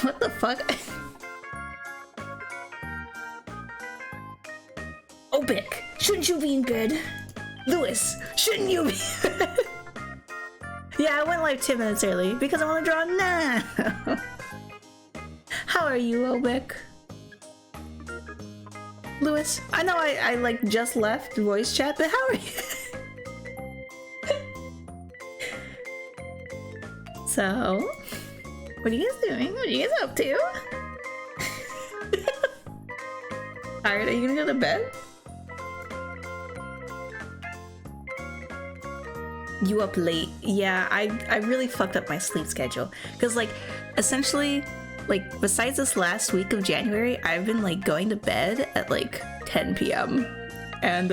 What the fuck? Obic, shouldn't you be in bed? Lewis, shouldn't you be? Yeah, I went live 10 minutes early because I want to draw now. How are you, Obic? Lewis, I know I like just left voice chat, but how are you? So, what are you guys doing? What are you guys up to? Tired? Are you gonna go to bed? You up late? Yeah, I really fucked up my sleep schedule. Cause like, essentially, like besides this last week of January, I've been like going to bed at like 10 p.m. And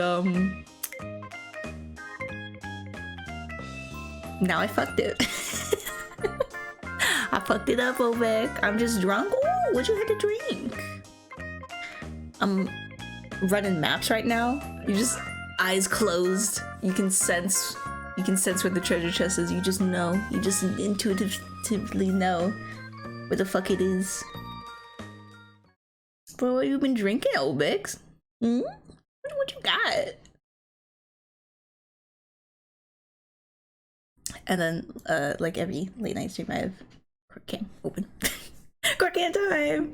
now I fucked it. I fucked it up, Ovek. I'm just drunk. Ooh, what you had to drink? I'm running maps right now. You just eyes closed. You can sense where the treasure chest is. You just know. You just intuitively know where the fuck it is. But what have you been drinking, Obix? Hmm? What you got? And then, like every late night stream, I have Court Can open. Court Can time!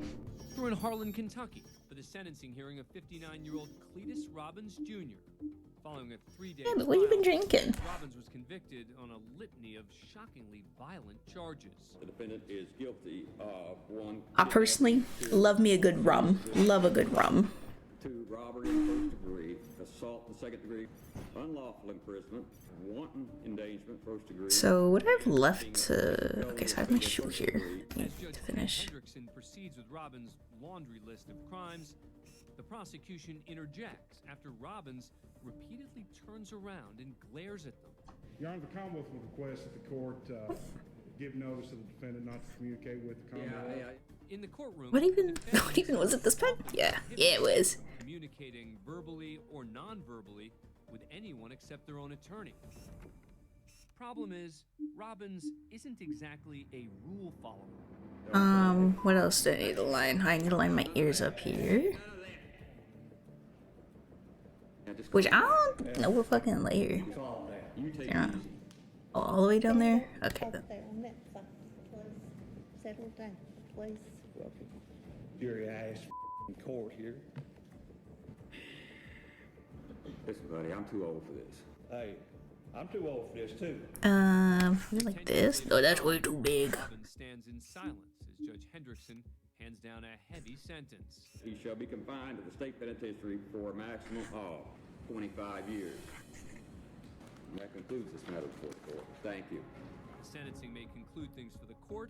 We're in Harlan, Kentucky, for the sentencing hearing of 59-year-old Cletus Robbins Jr. Following a 3-day Yeah, but what have you been drinking? Robbins was convicted on a litany of shockingly violent charges. The defendant is guilty of 1. I personally love me a good rum. Love a good rum. 2 robbery in first degree, assault in second degree, unlawful imprisonment, wanton endangerment first degree. So what do I have left to... Okay, so I have my shoe here to finish. Hendrickson proceeds with Robbins' laundry list of crimes. The prosecution interjects after Robbins repeatedly turns around and glares at them. Your Honor, the Commonwealth would request that the court give notice to the defendant not to communicate with the Commonwealth. In the courtroom, What even was it, this pen? Yeah, it was. Communicating verbally or non-verbally with anyone except their own attorney. Problem is, Robbins isn't exactly a rule follower. What else do I need to line? I need to line my ears up here. Which I don't know what fucking layer. Yeah. Oh, all the way down there? Okay then. Settle down, please. Jury ass court here. Listen, buddy, I'm too old for this. Hey, I'm too old for this too. Like this? No, that's way too big. Robbins stands in silence as Judge Hendrickson hands down a heavy sentence. He shall be confined to the state penitentiary for a maximum of 25 years. And that concludes this matter before the court. Thank you. The sentencing may conclude things for the court,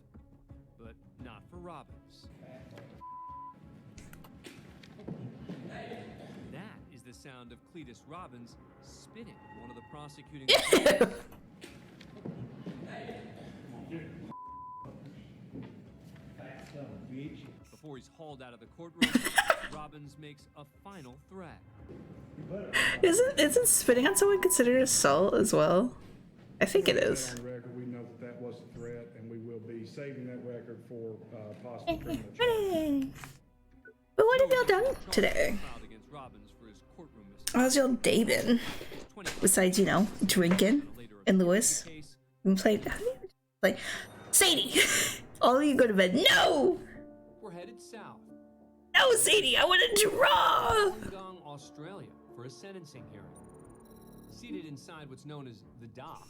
but not for Robbins. That is the sound of Cletus Robbins spitting one of the prosecuting Before he's hauled out of the courtroom, Robbins makes a final threat. Isn't spitting on someone considered assault as well? I think it is. On record, we know that that was a threat, and we will be saving that record for possible criminal charges. But what have y'all done today? How's y'all day been? Besides, you know, drinking and Lewis. And playing. Like, Sadie! All of you go to bed. No! We're headed south. No, Sadie, I want to draw! Hong Kong, Australia, for a sentencing hearing. Seated inside what's known as the dock.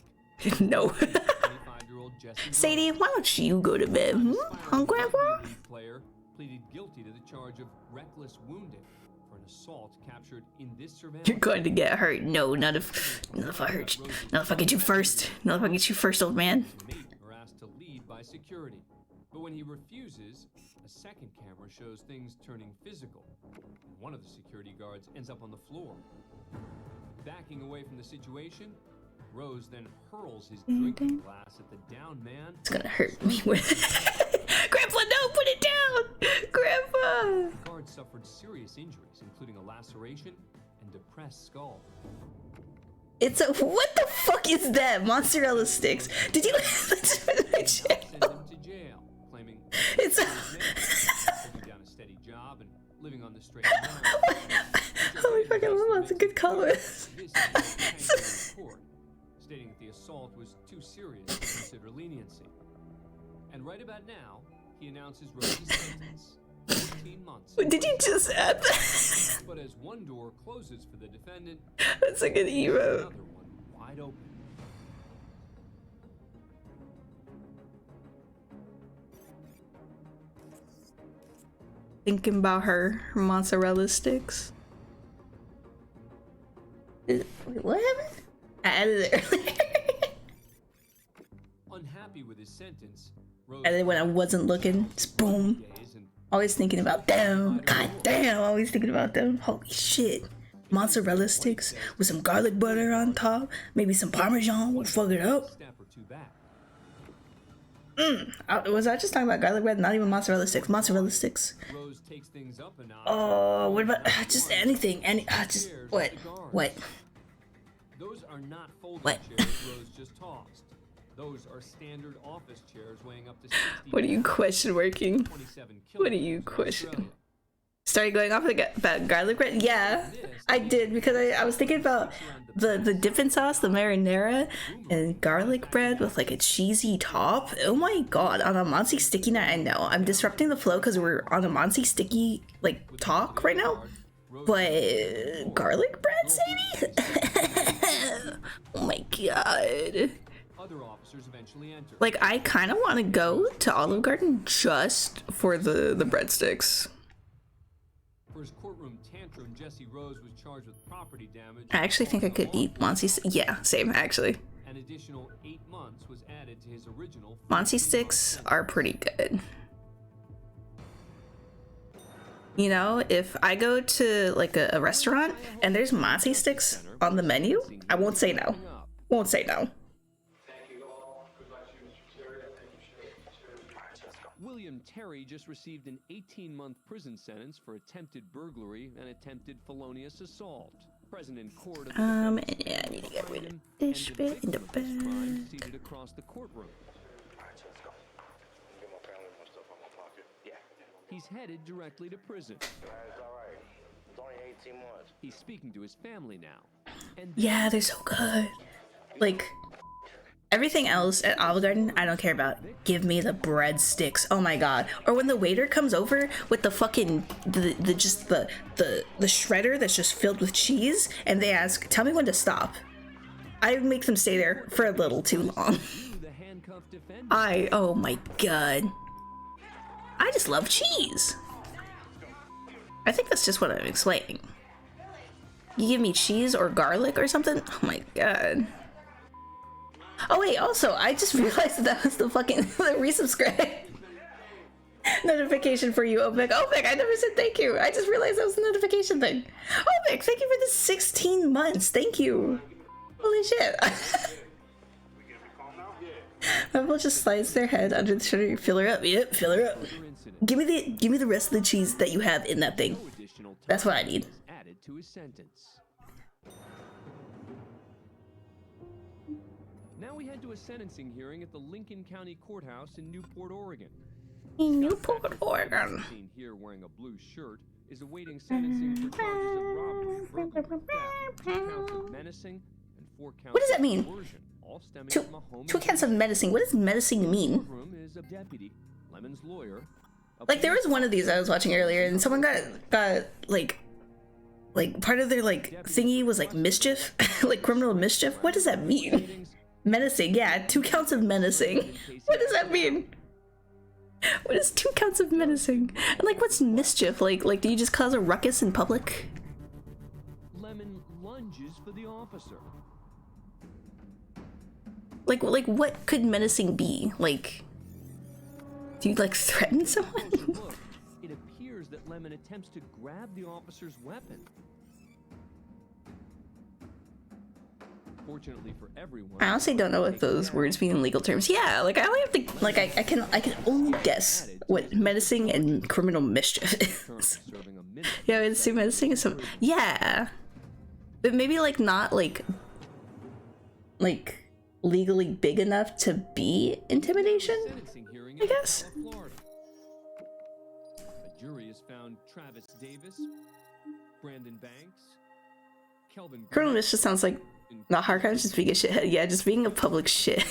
No. 25-year-old Jesse Sadie, why don't you go to bed? Huh, Grandpa? Player pleaded guilty to the charge of reckless wounding for an assault captured in this surveillance. You're going to get hurt. No, not if I hurt you. Not if I get you first. Not if I get you first, old man. Are asked to lead by security. But when he refuses, a second camera shows things turning physical. One of the security guards ends up on the floor. Backing away from the situation, Rose then hurls his drinking glass at the downed man. It's gonna hurt me with Grandpa, no, put it down! Grandpa! The guard suffered serious injuries, including a laceration and depressed skull. It's a what the fuck is that? Mozzarella sticks. Did you Send him to jail, claiming It's holding down a steady job and living on the straight and narrow. oh my fucking love, that's a good color. This is in court, stating that the assault was too serious to consider leniency. And right about now, he announces Rose's sentence, 14 months. Did you just add that? But as one door closes for the defendant, That's like an emote. another one wide open. Thinking about her mozzarella sticks. Wait, what happened? I added it earlier. Unhappy with his sentence, Rose And then when I wasn't looking, just boom. days and Always thinking about them. God damn, always thinking about them. Holy shit. Mozzarella sticks with some garlic butter on top. Maybe some Parmesan would fuck it up. step or two back. Was I just talking about garlic bread? Not even mozzarella sticks. Mozzarella sticks. Rose takes things up a notch. Oh, what about just anything? Just what? What? Those are not folding What? chairs Rose just tossed. Those are standard office chairs weighing up to 60 What are you pounds, question working? 27 What are you kilograms in question? Australia. Started going off about garlic bread? Yeah, I did because I was thinking about the dipping sauce, the marinara, and garlic bread with like a cheesy top. Oh my god, on a Monty Sticky night. I know I'm disrupting the flow because we're on a Monty Sticky like talk right now, but garlic bread, Sadie? Oh my god. Other officers eventually enter. Like I kind of want to go to Olive Garden just for the breadsticks. For his courtroom tantrum, Jesse Rose was charged with property damage. I actually think I could eat Monty. Yeah, same actually. An additional 8 months was added to his original. Monty sticks are pretty good. You know, if I go to like a restaurant and there's Monty sticks on the menu, I won't say no. Won't say no. William Terry just received an 18-month prison sentence for attempted burglary and attempted felonious assault. Present in court. Yeah, I need to get rid of this bit in the bag. Seated across the courtroom. He's headed directly to prison. It's alright. It's only 18 months. He's speaking to his family now. And Yeah, they're so good. Like everything else at Olive Garden, I don't care about. Give me the breadsticks. Oh my god. Or when the waiter comes over with the fucking the shredder that's just filled with cheese and they ask, "Tell me when to stop." I make them stay there for a little too long. you, the handcuffed defendant. Oh my god. I just love cheese. I think that's just what I'm explaining. You give me cheese or garlic or something? Oh my god. Oh wait, also, I just realized that was the fucking the resubscribe notification for you, Opec. Opec, I never said thank you. I just realized that was the notification thing. Opec, thank you for the 16 months. Thank you. Holy shit. People just slides their head under the shredder. Fill her up. Yep, fill her up. Give me the rest of the cheese that you have in that thing. No additional That's what I time need. was added to his sentence. Now we head to a sentencing hearing at the Lincoln County Courthouse in Newport, Oregon. In Newport, Oregon. Seen here wearing a blue shirt is awaiting sentencing for charges of robbery, burglary, theft, 2 counts of menacing, and 4 counts What does that of mean? coercion, all stemming Two from a home counts of menacing. What does menacing mean? courtroom is a deputy, Lemon's lawyer. Like there was one of these I was watching earlier, and someone got like part of their like thingy was like mischief, like criminal mischief. What does that mean? Menacing, yeah, 2 counts of menacing. What does that mean? What is 2 counts of menacing? And like, what's mischief? Like do you just cause a ruckus in public? Lemon lunges for the officer. Like what could menacing be? Like, do you like threaten someone? Look, it appears that Lemon attempts to grab the officer's weapon. Fortunately for everyone, I honestly don't know what those words mean in legal terms. Yeah, like I only have to like I can only guess what menacing and criminal mischief is. serving a minute. Yeah, it's too menacing is some yeah. But maybe like not like legally big enough to be intimidation, Sentencing hearing I guess. in Florida. jury has found Travis Davis, Brandon Banks, Kelvin Colonel Mish just sounds like not hard crimes, just being a shithead. Yeah, just being a public shit.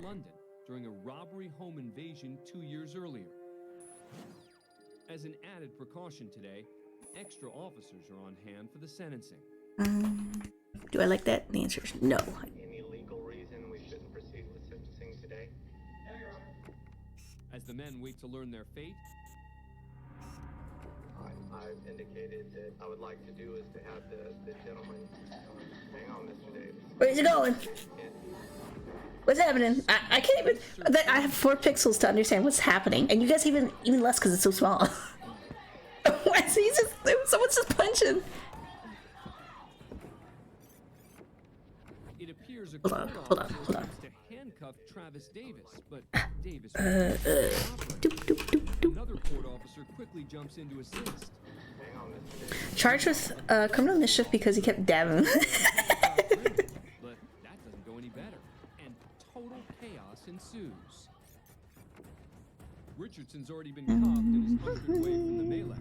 London during a robbery home invasion 2 years earlier. As an added precaution today, extra officers are on hand for the sentencing. Do I like that? The answer is no. Any legal reason we shouldn't proceed with sentencing today? As the men wait to learn their fate, I've indicated that I would like to do is to have the gentleman hang on, Mr. Davis. Where's it going? What's happening? I can't even. I have 4 pixels to understand what's happening, and you guys even less because it's so small. Why is he just? Someone's just punching. it appears a Hold on, court hold on, officer hold on. wants to handcuff Travis Davis, but Davis Doop, doop, doop, doop. Another court officer quickly jumps in to assist. Charged with criminal mischief because he kept dabbing him. But that doesn't go any better, and total chaos ensues. Richardson's already been cuffed and is ushered away from the melee.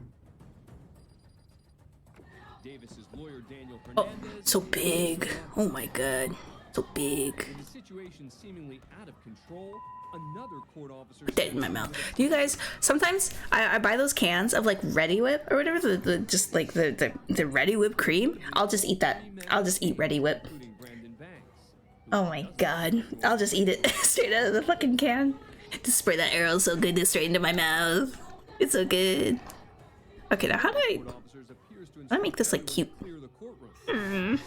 Davis's lawyer Daniel Oh, Fernandez. so big. Oh my god. So big. With the situation seemingly out of control, another court officer. Put that in my mouth. Do you guys sometimes I buy those cans of like Ready Whip or whatever, the just like the Ready Whip cream. I'll just eat that. I'll just eat Ready Whip. Including Brandon Banks. Oh my god. I'll just eat it straight out of the fucking can. Just spray that arrow so good to straight into my mouth. It's so good. Okay, now how do I Court officers appears to I make this like cute? clear the courtroom.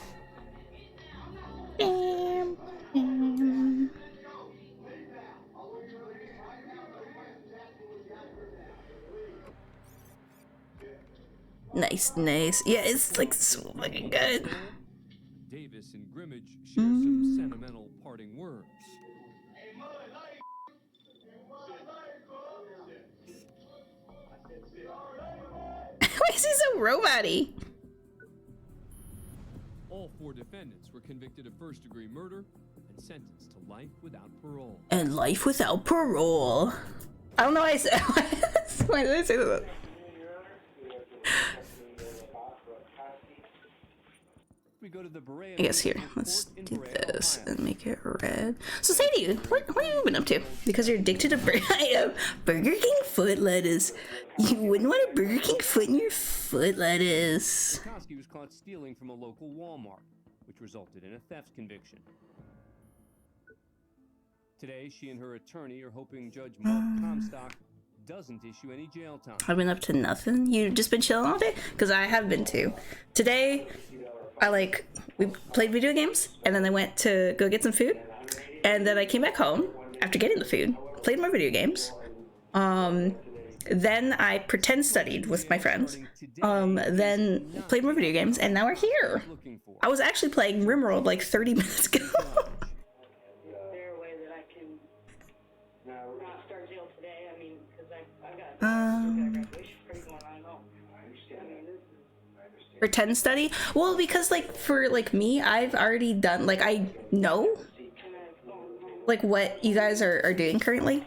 Nice, nice. Yeah, it's like so fucking good. Davis and Grimmage share some sentimental parting words. Why is he so robot-y? All 4 defendants were convicted of first-degree murder and sentenced to life without parole. And life without parole. I don't know why I said. Why did I say that? We go to the Berea I guess here, let's do this and make it red. So Sadie, what have you been up to? Because you're addicted to Burger King foot lettuce. You wouldn't want a Burger King foot in your foot lettuce. Koski was caught stealing from a local Walmart, which resulted in a theft conviction. Today, she and her attorney are hoping Judge Mark Comstock doesn't issue any jail time. I've been up to nothing. You've just been chilling all day? Because I have been too. Today, we played video games, and then I went to go get some food, and then I came back home after getting the food, played more video games, then I pretend studied with my friends, then played more video games, and now we're here. I was actually playing RimWorld like 30 minutes ago. Is there a way that I can not start jail today? I mean, because I've got graduation party going on. I mean, this is Pretend study? Well, because like for like me, I've already done, like I know like what you guys are doing currently.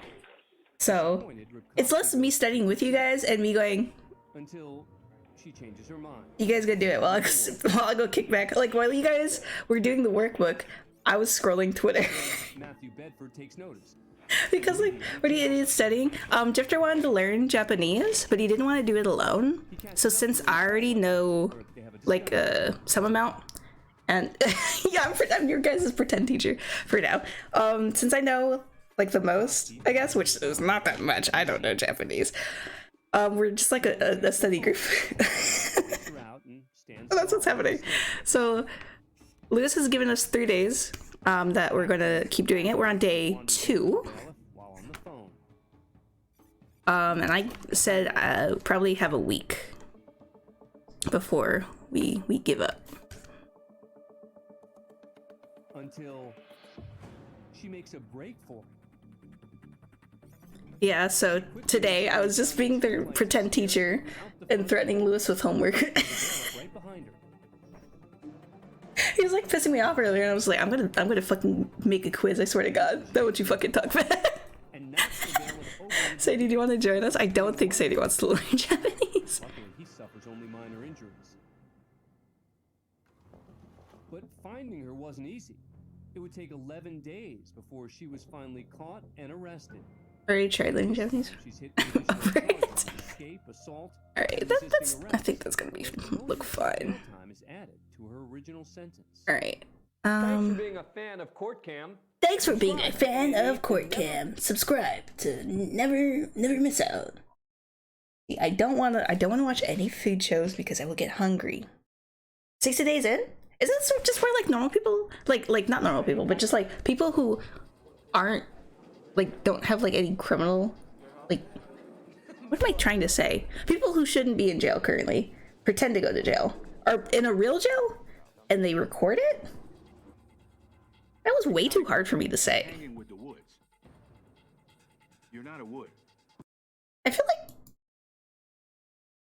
So it's less me studying with you guys and me going, Until she changes her mind. you guys go do it while I go kick back. Like while you guys were doing the workbook, I was scrolling Twitter. Matthew Bedford takes notice. Because like when he is studying, Drifter wanted to learn Japanese, but he didn't want to do it alone. So since I already know like some amount, and yeah, I'm your guys' pretend teacher for now. Since I know like the most, I guess, which is not that much. I don't know Japanese. We're just like a study group. That's what's happening. So Lewis has given us 3 days that we're gonna keep doing it. We're on day 2. And I said probably have a week before we give up. Until she makes a break for it. Yeah, so today I was just being the pretend teacher and threatening Lewis with homework. Right behind her. He was like pissing me off earlier, and I was like, I'm gonna fucking make a quiz. I swear to God, that what you fucking talk about. And now she'll be able to open Sadie, do you want to join us? I don't think Sadie wants to learn Japanese. Luckily, he suffers only minor injuries. But finding her wasn't easy. It would take 11 days before she was finally caught and arrested. Already tried learning Japanese. She's hit Right. escape, assault, Alright, that's I think that's gonna be look fine. time is added to her original sentence. Alright. Thanks for being a fan of Court Cam. Thanks for being a fan of Court Cam. Subscribe to never miss out. I don't wanna watch any food shows because I will get hungry. 60 days in? Is that sort of just where like normal people, like not normal people, but just like people who aren't like don't have like any criminal, like what am I trying to say? People who shouldn't be in jail currently pretend to go to jail are in a real jail and they record it? That was way too hard for me to say. Hanging with the woods. You're not a wood. I feel like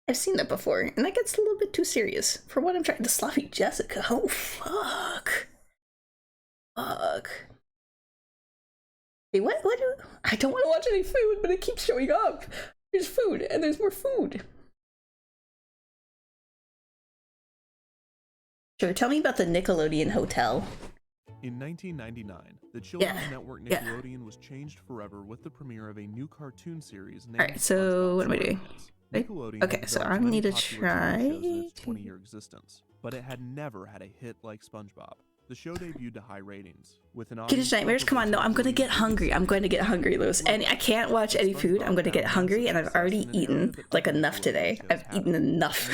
I've seen that before, and that gets a little bit too serious for what I'm trying to. Sloppy Jessica. Oh, fuck. Fuck. Hey, what I don't want to watch any food, but it keeps showing up. There's food, and there's more food. Sure, tell me about the Nickelodeon Hotel. In 1999, the children's network Nickelodeon was changed forever with the premiere of a new cartoon series named Alright, so what am I doing? Nickelodeon Okay, so I need to try. 20-year existence, but it had never had a hit like SpongeBob. The show debuted to high ratings with an Kiddish Nightmares? Come on, no, I'm gonna get hungry. I'm going to get hungry, Lewis. And I can't watch any food. I'm gonna get hungry, and I've already eaten like enough today. I've eaten enough.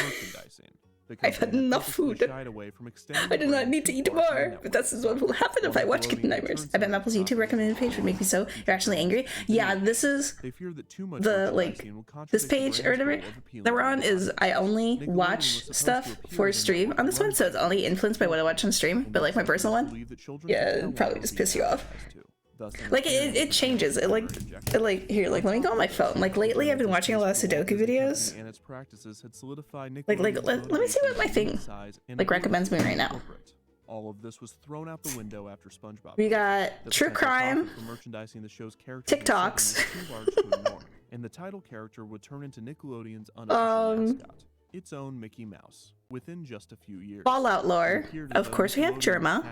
I've had enough food. I do not need to eat more, but this is what will happen if I watch Kiddish Nightmares. I bet Mapple's YouTube recommended page would make me so irrationally angry. Yeah, this is the, like, this page or whatever that we're on is I only watch stuff for stream on this one, so it's only influenced by what I watch on stream, but like my personal one, yeah, it'd probably just piss you off. Like it changes. It like here, like let me go on my phone. Like lately I've been watching a lot of Sudoku videos. Like let me see what my thing like recommends me right now. All of this was thrown out the window after SpongeBob. We got true crime, TikToks, and the title character would turn into Nickelodeon's unofficial mascot, its own Mickey Mouse, within just a few years. Fallout lore. Of course we have Germa.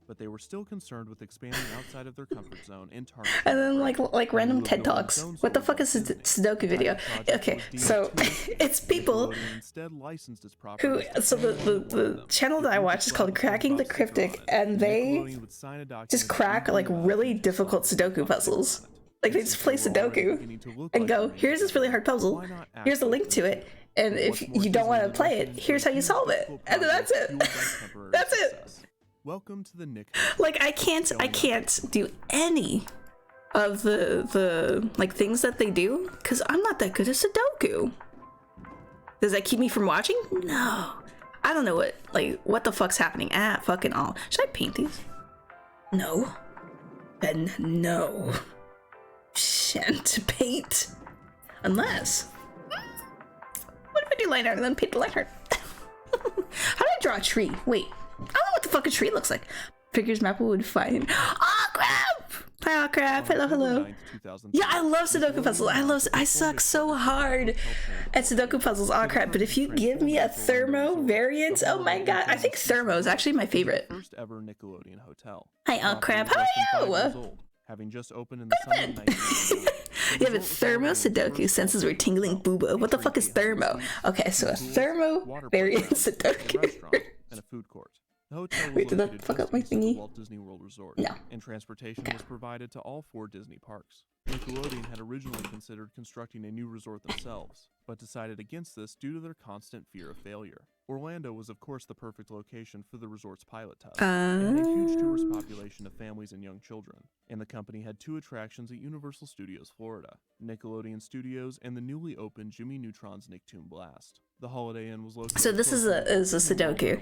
But they were still concerned with expanding outside of their comfort zone and targeting. And then like random TED Talks. What the fuck is a Sudoku video? Okay, so it's people who, so the channel that I watch is called Cracking the Cryptic, and they just crack like really difficult Sudoku puzzles. Like they just play Sudoku and go, here's this really hard puzzle, here's a link to it, and if you don't want to play it, here's how you solve it. And then that's it. That's it. Welcome to the Nick. Like I can't do any of the like things that they do because I'm not that good at Sudoku. Does that keep me from watching? No. I don't know what the fuck's happening at fucking all. Should I paint these? No. Then no. Shan't paint. Unless. What if I do line art and then paint the line art? How do I draw a tree? Wait. I don't know what the fuck a tree looks like. Figures Mapple would find. Oh crap! Oh crap! Hello. Yeah, I love Sudoku puzzles. I suck so hard at Sudoku puzzles. Oh crap! But if you give me a thermo variant, oh my god! I think thermo is actually my favorite. First ever Nickelodeon hotel. Hi, oh crap! How are you? Having just opened in the summer of 1999. You have a thermo Sudoku. Senses were tingling. Booba. What the fuck is thermo? Okay, so a thermo variant Sudoku. And a food court. The hotel was Wait, did that fuck up my thingy? Walt Disney World Resort. No. And transportation was provided to all 4 Disney parks. Nickelodeon had originally considered constructing a new resort themselves, but decided against this due to their constant fear of failure. Orlando was of course the perfect location for the resort's pilot test, and a huge tourist population of families and young children. And the company had 2 attractions at Universal Studios Florida, Nickelodeon Studios and the newly opened Jimmy Neutron's Nicktoon Blast. The Holiday Inn was located. So this is a Sudoku.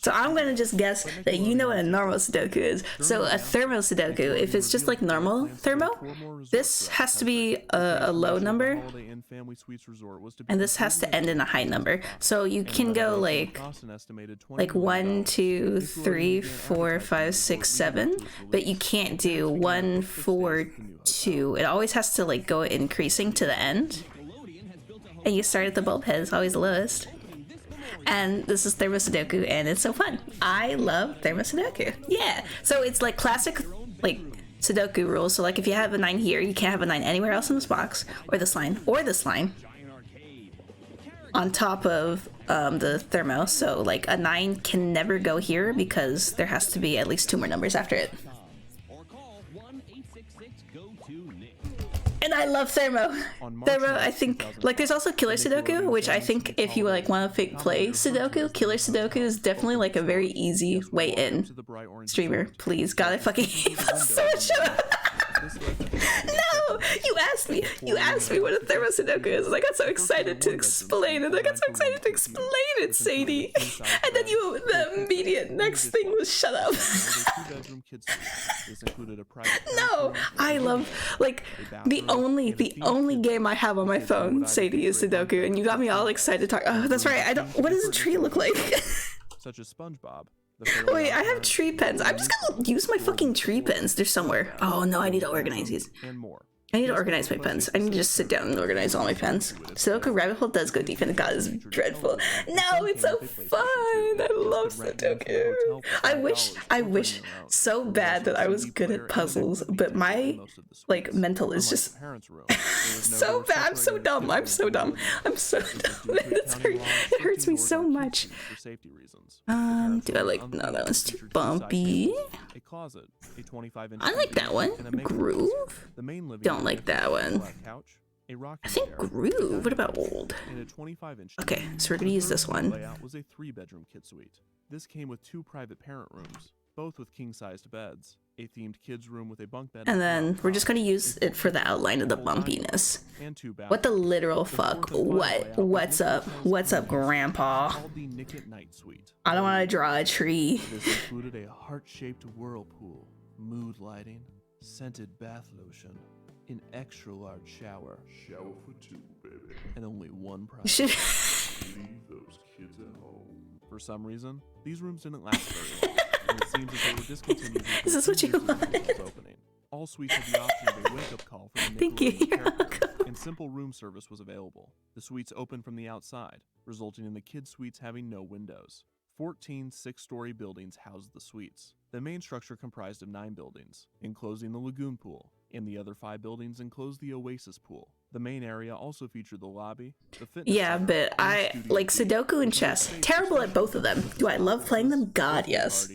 So I'm gonna just guess that you know what a normal Sudoku is. So a thermo Sudoku, if it's just like normal thermo, this has to be a low number, and this has to end in a high number. So you can go go like Cost an estimated $20 like million. 1, 2, Nickelodeon 3, began 4, advertising 5, before 6, it even 7, was but you released. can't do Began 1, for 6 days 4, at the new hotel. 2. It always has to like go increasing to the end. And you start at the bulb head, it's always the lowest. And this is Thermo Sudoku, and it's so fun. I love Thermo Sudoku. Yeah. So it's like classic like Sudoku rules. So like if you have a 9 here, you can't have a 9 anywhere else in this box, or this line, on top of the Thermo. So like a 9 can never go here because there has to be at least 2 more numbers after it. And I love Thermo. Thermo, I think, like, there's also Killer Sudoku, which I think if you, like, want to fake play Sudoku, Killer Sudoku is definitely, like, a very easy way in. Streamer, please. God, I fucking hate this so much. Shut up. No! You asked me what a Thermo Sudoku is, and I got so excited to explain it, Sadie. And then the immediate next thing was shut up. No! I love, like, the only game I have on my phone, Sadie, is Sudoku, and you got me all excited to talk. Oh, that's right, what does a tree look like? Such as SpongeBob. Wait, I have tree pens. I'm just gonna use my fucking tree pens. They're somewhere. Oh no, I need to organize these. And more. I need to organize my pens. I need to just sit down and organize all my pens. Sudoku Rabbit Hole does go deep, and God is dreadful. No, it's so fun. I love Sudoku. I wish so bad that I was good at puzzles, but my like mental is just so bad. I'm so dumb. I'm so dumb. It hurts me so much. Do I like? No, that one's too bumpy. A closet, a 25-inch I like that one. Groove. The main living Don't like that one. couch, a rocking I think chair, Groove. What about old? and a 25-inch Okay, so we're gonna use this one. layout was a 3-bedroom kid suite. This came with 2 private parent rooms, both with king-sized beds, a themed kids room with a bunk bed, And then we're just gonna use it for the outline of the bumpiness. and 2 bathrooms. What the literal fuck? What's up? What's up, Grandpa? Called the Nick at Night Suite. I don't want to draw a tree. This included a heart-shaped whirlpool, mood lighting, scented bath lotion, an extra-large shower, For 2, baby. and only one You private. should. Leave those kids at home. For some reason, these rooms didn't last very long, and it seems that they were discontinued. Is this what you before wanted? its opening. All suites had the option of a wake-up call for the Thank you, Nickelodeon you're character, welcome. and simple room service was available. The suites opened from the outside, resulting in the kids' suites having no windows. 14 6-story buildings housed the suites. The main structure comprised of 9 buildings, enclosing the lagoon pool, and the other 5 buildings enclosed the Oasis pool. The main area also featured the lobby, the fitness Yeah, center, but and I studio like suite, Sudoku and chess. Terrible at both of them. Do I love playing them? God, yes.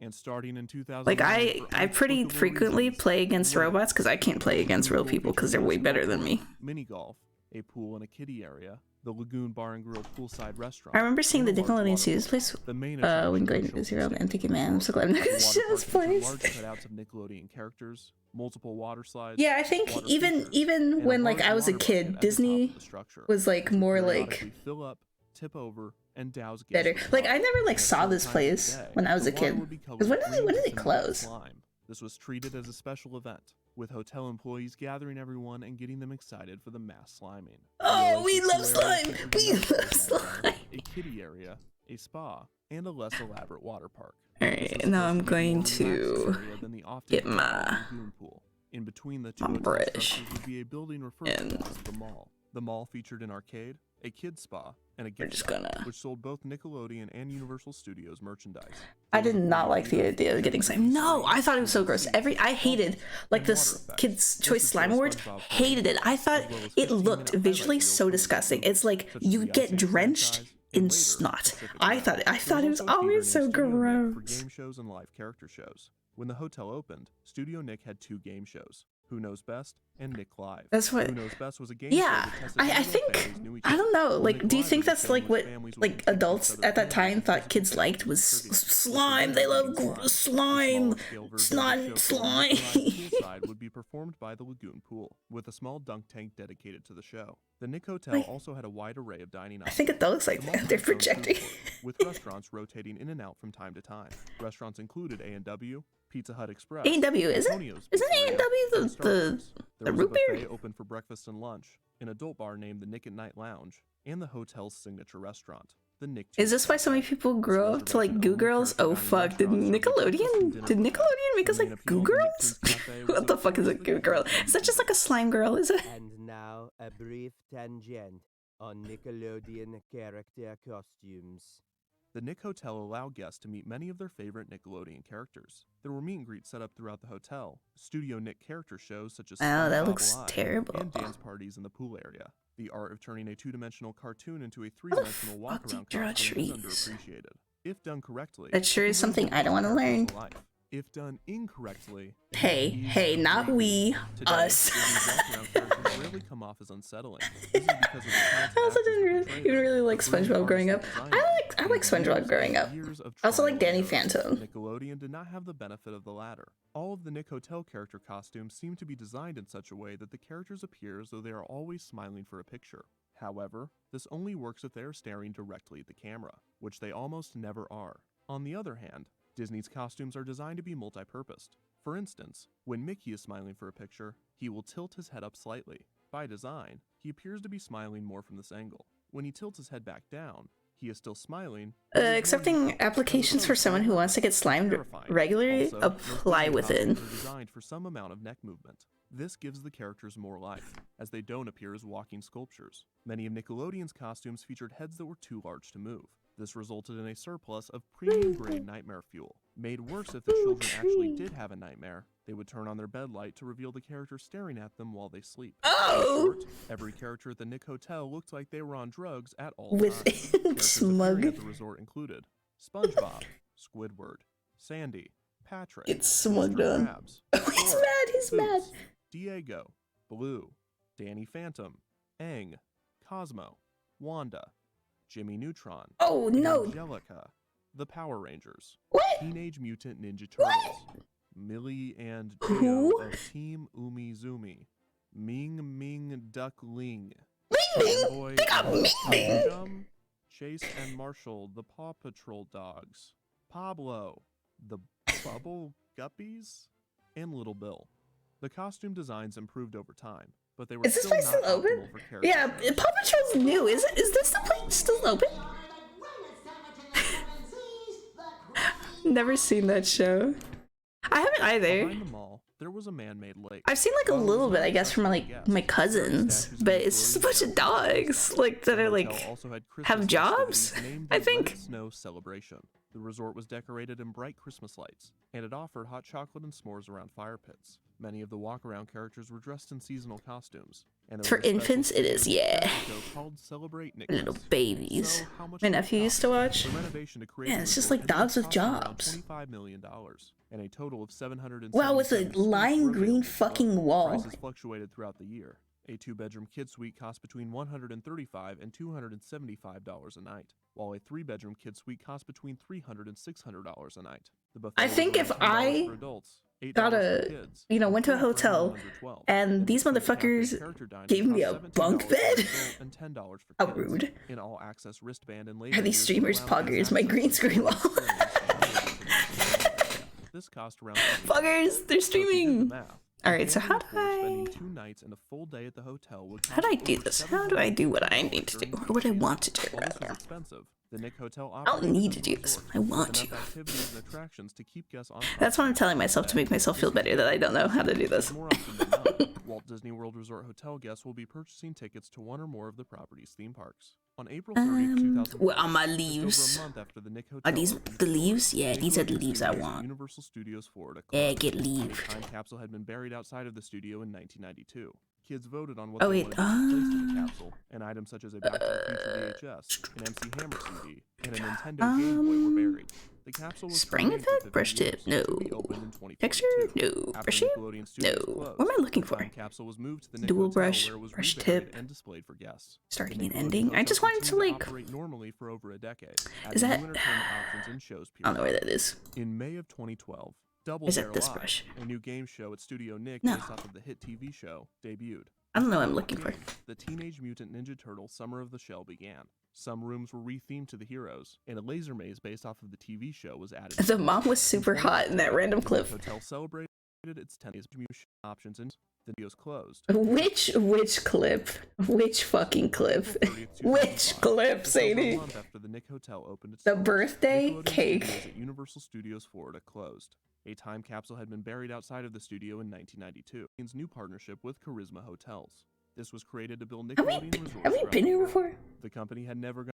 And starting in 2000, Like I pretty frequently play against robots because I can't play against real people because they're way better than me. Mini golf, a pool and a kiddie area, the Lagoon Bar and Grill poolside restaurant. I remember seeing the and a large Nickelodeon water Studios park. place The main when attraction going was to Showcase Zero and thinking, man, I'm so glad I'm not The gonna water show park this featured place. large cutouts of Nickelodeon characters, multiple water slides. Yeah, I think water even features, and when like large I was a water bucket kid, at the top Disney of the structure, was like which would more like periodically fill up, tip over, and douse guests better. with Like water. I never like And saw at this certain times place of the day, when I was a the water kid. would be covered Because when with did green it cement close? slime. This was treated as a special event, with hotel employees gathering everyone and getting them excited for the mass sliming. Oh, The we Oasis love pool slime! area featured We a love medical slime! center, a kiddie area, a spa, and a less elaborate water park. Alright, This was now supposed I'm to be a going more relaxed to area than the often get crowded my lagoon pool. In between the two my hotel brush. structures would be a building referred And- to as the mall. The mall featured an arcade, a kids spa, and a We're gift just shop, gonna- which sold both Nickelodeon and Universal Studios merchandise. I did not like the idea of getting slime. No, I thought it was so gross. I hated like this Kids Choice Slime Awards. Hated it. I thought it looked visually so disgusting. It's like you get drenched in snot. I thought it was always so For gross. game shows and live character shows. When the hotel opened, Studio Nick had 2 game shows: Who Knows Best and Nick Live. That's what. Who Knows Best was a game Yeah, show that tested I how think families knew each I don't know. other. Like, Nick do you Live think was a that's show like in what which families would like introduce adults each other at that to time families thought and kids friends liked with was trivia. slime? The They love smaller slime, scale version of snot, the show slime. called Nick Live Poolside would be performed by the Lagoon Pool, with a small dunk tank dedicated to the show. The Nick Hotel Like, also had a wide array of dining I options. think adults like The mall that. had They're its own food projecting. court, with restaurants rotating in and out from time to time. Restaurants included A&W, Pizza Hut Express, A&W, is it? Antonio's Isn't Pizzeria, A&W and the Starbucks. There was root a beer? buffet open for breakfast and lunch, an adult bar named the Nick at Night Lounge, and the hotel's signature restaurant. the Nicktoons. Is this why so many people grew up to like Goo Girls? Oh fuck, did Nickelodeon make us like Goo Girls? What the fuck is a Goo Girl? Is that just like a slime girl, is it? And now a brief tangent on Nickelodeon character costumes. The Nick Hotel allowed guests to meet many of their favorite Nickelodeon characters. There were meet and greets set up throughout the hotel, Studio Nick character shows such as Oh, that SpongeBob looks Live, terrible. and dance parties in the pool area. The art of turning a two-dimensional cartoon into a three-dimensional walk-around draw costume is trees? underappreciated. If done correctly, That sure is something I don't want to learn. If done incorrectly, Hey, not we, today, us. Disney's walk-around characters rarely come off as unsettling. This is because of the I also didn't even really like SpongeBob growing up. I like SpongeBob growing up. I also like Danny Phantom. Nickelodeon did not have the benefit of the latter. All of the Nick Hotel character costumes seem to be designed in such a way that the characters appear as though they are always smiling for a picture. However, this only works if they are staring directly at the camera, which they almost never are. On the other hand, Disney's costumes are designed to be multi-purposed. For instance, when Mickey is smiling for a picture, he will tilt his head up slightly. By design, he appears to be smiling more from this angle. When he tilts his head back down, he is still smiling. Accepting applications for someone who wants to get slimed regularly, apply within. Are designed for some amount of neck movement. This gives the characters more life, as they don't appear as walking sculptures. Many of Nickelodeon's costumes featured heads that were too large to move. This resulted in a surplus of premium-grade nightmare fuel. Made worse if the children actually did have a nightmare, they would turn on their bed light to reveal the character staring at them while they sleep. Oh! In short, every character at the Nick Hotel looked like they were on drugs at all With times. Characters smug. appearing at the resort included SpongeBob, Squidward, Sandy, Patrick, It's smug Mr. done. Krabs, Oh, he's Dora, mad, he's mad. Boots, Diego, Blue, Danny Phantom, Aang, Cosmo, Wanda, Jimmy Neutron, Oh no! Angelica, the Power Rangers, What? Teenage Mutant Ninja Turtles, Millie and Geo Who? of Team Umizoomi, Ming Ming Duck Ling, Ming Boy They got Ming Ming! Chum, Chase and Marshall, the Paw Patrol dogs, Pablo, the Bubble Guppies, and Little Bill. The costume designs improved over time, but they were Is this still place not still open? optimal for character Yeah, design. Paw Patrol's new. Is this the place still open? Never seen that show. I haven't either. Behind the mall, there was a man-made lake. I've seen like a little bit, I guess, from like my cousins, but it's just a bunch of dogs like that are like have jobs. I think. Snow celebration. The resort was decorated in bright Christmas lights, and it offered hot chocolate and s'mores around fire pits. Many of the walk-around characters were dressed in seasonal costumes. And there For was a special infants, it is, yeah. show called Celebrate Nickmas. Little babies. So, how much My did it nephew used cost? to watch. The renovation to create Yeah, the it's just resort like dogs with ended up costing jobs. around $25 million, and a total of 700. Wow, with a lime green fucking wall. Prices fluctuated throughout the year. A two-bedroom kid suite cost between $135 and $275 a night, while a three-bedroom kid suite cost between $300 and $600 a night. The buffet I was think around if $10 I for adults, $8 got for a, kids, went to a $12 for hotel, anyone under 12. and these The Cafe motherfuckers character dining gave me a cost $17 bunk for bed. adults and $10 for How kids. rude. In all-access wristband and Are laser these gear streamers to allow poggers? My access green to screen wall. This cost around Poggers, they're So if you did the streaming. math, All a right, so family how of do four I? spending 2 nights and a full day at the hotel would How do I cost do over this? How do I do what I need to do, or what I want to do? While this was Rather. expensive, the Nick Hotel I don't operated need as to a do this. resort I want with to. enough activities and attractions to keep guests on That's what I'm telling myself to make myself feel better that I don't know how to do this. More often than not, Walt Disney World Resort hotel guests will be purchasing tickets to one or more of the property's theme parks. On April 30th, 2004, What are my just leaves? over a month after the Nick Are Hotel these opened, the leaves? Yeah, these are the Nickelodeon leaves I Studios at want. Universal Studios Florida Yeah, closed. get A leave. time capsule had been buried outside of the studio in 1992. Kids voted on what Oh, they wait, wanted to be placed in the capsule, and items such as a Back to the Future VHS, an MC Hammer CD, and a Nintendo Game Boy were buried. The capsule was Spring remained for effect? 50 Brush tip? years, No. to be opened in 2042. Texture? No. After Brush tip? Nickelodeon No. Studios closed, What am I looking the for? time capsule was moved to the Nick Dual Hotel, brush, where it was brush reburied tip. and displayed for guests. Starting The and Nickelodeon ending. I Hotel just wanted to continued like. operate normally for over a decade. Is adding that? new entertainment options and shows I don't know where periodically. that is. In May of 2012, Double Is Dare it this Live, brush? a new game show at Studio Nick No. based off of the hit TV show, debuted. I don't know what I'm looking for. The Teenage Mutant Ninja Turtles Summer of the Shell began. Some rooms were rethemed to the heroes, and a laser maze based off of the TV show was added. The mom was super hot in that random clip. The hotel celebrated its 10 days of options and The studios closed. Which clip? Which fucking clip? Which clip, Just over a Sadie? month after the Nick Hotel opened its The doors, birthday Nickelodeon cake. Studios at Universal Studios Florida closed. A time capsule had been buried outside of the studio in 1992. Its new partnership with Charisma Hotels. This was created to build Nickelodeon resorts. Have we throughout been the here world. before? The company had never gone.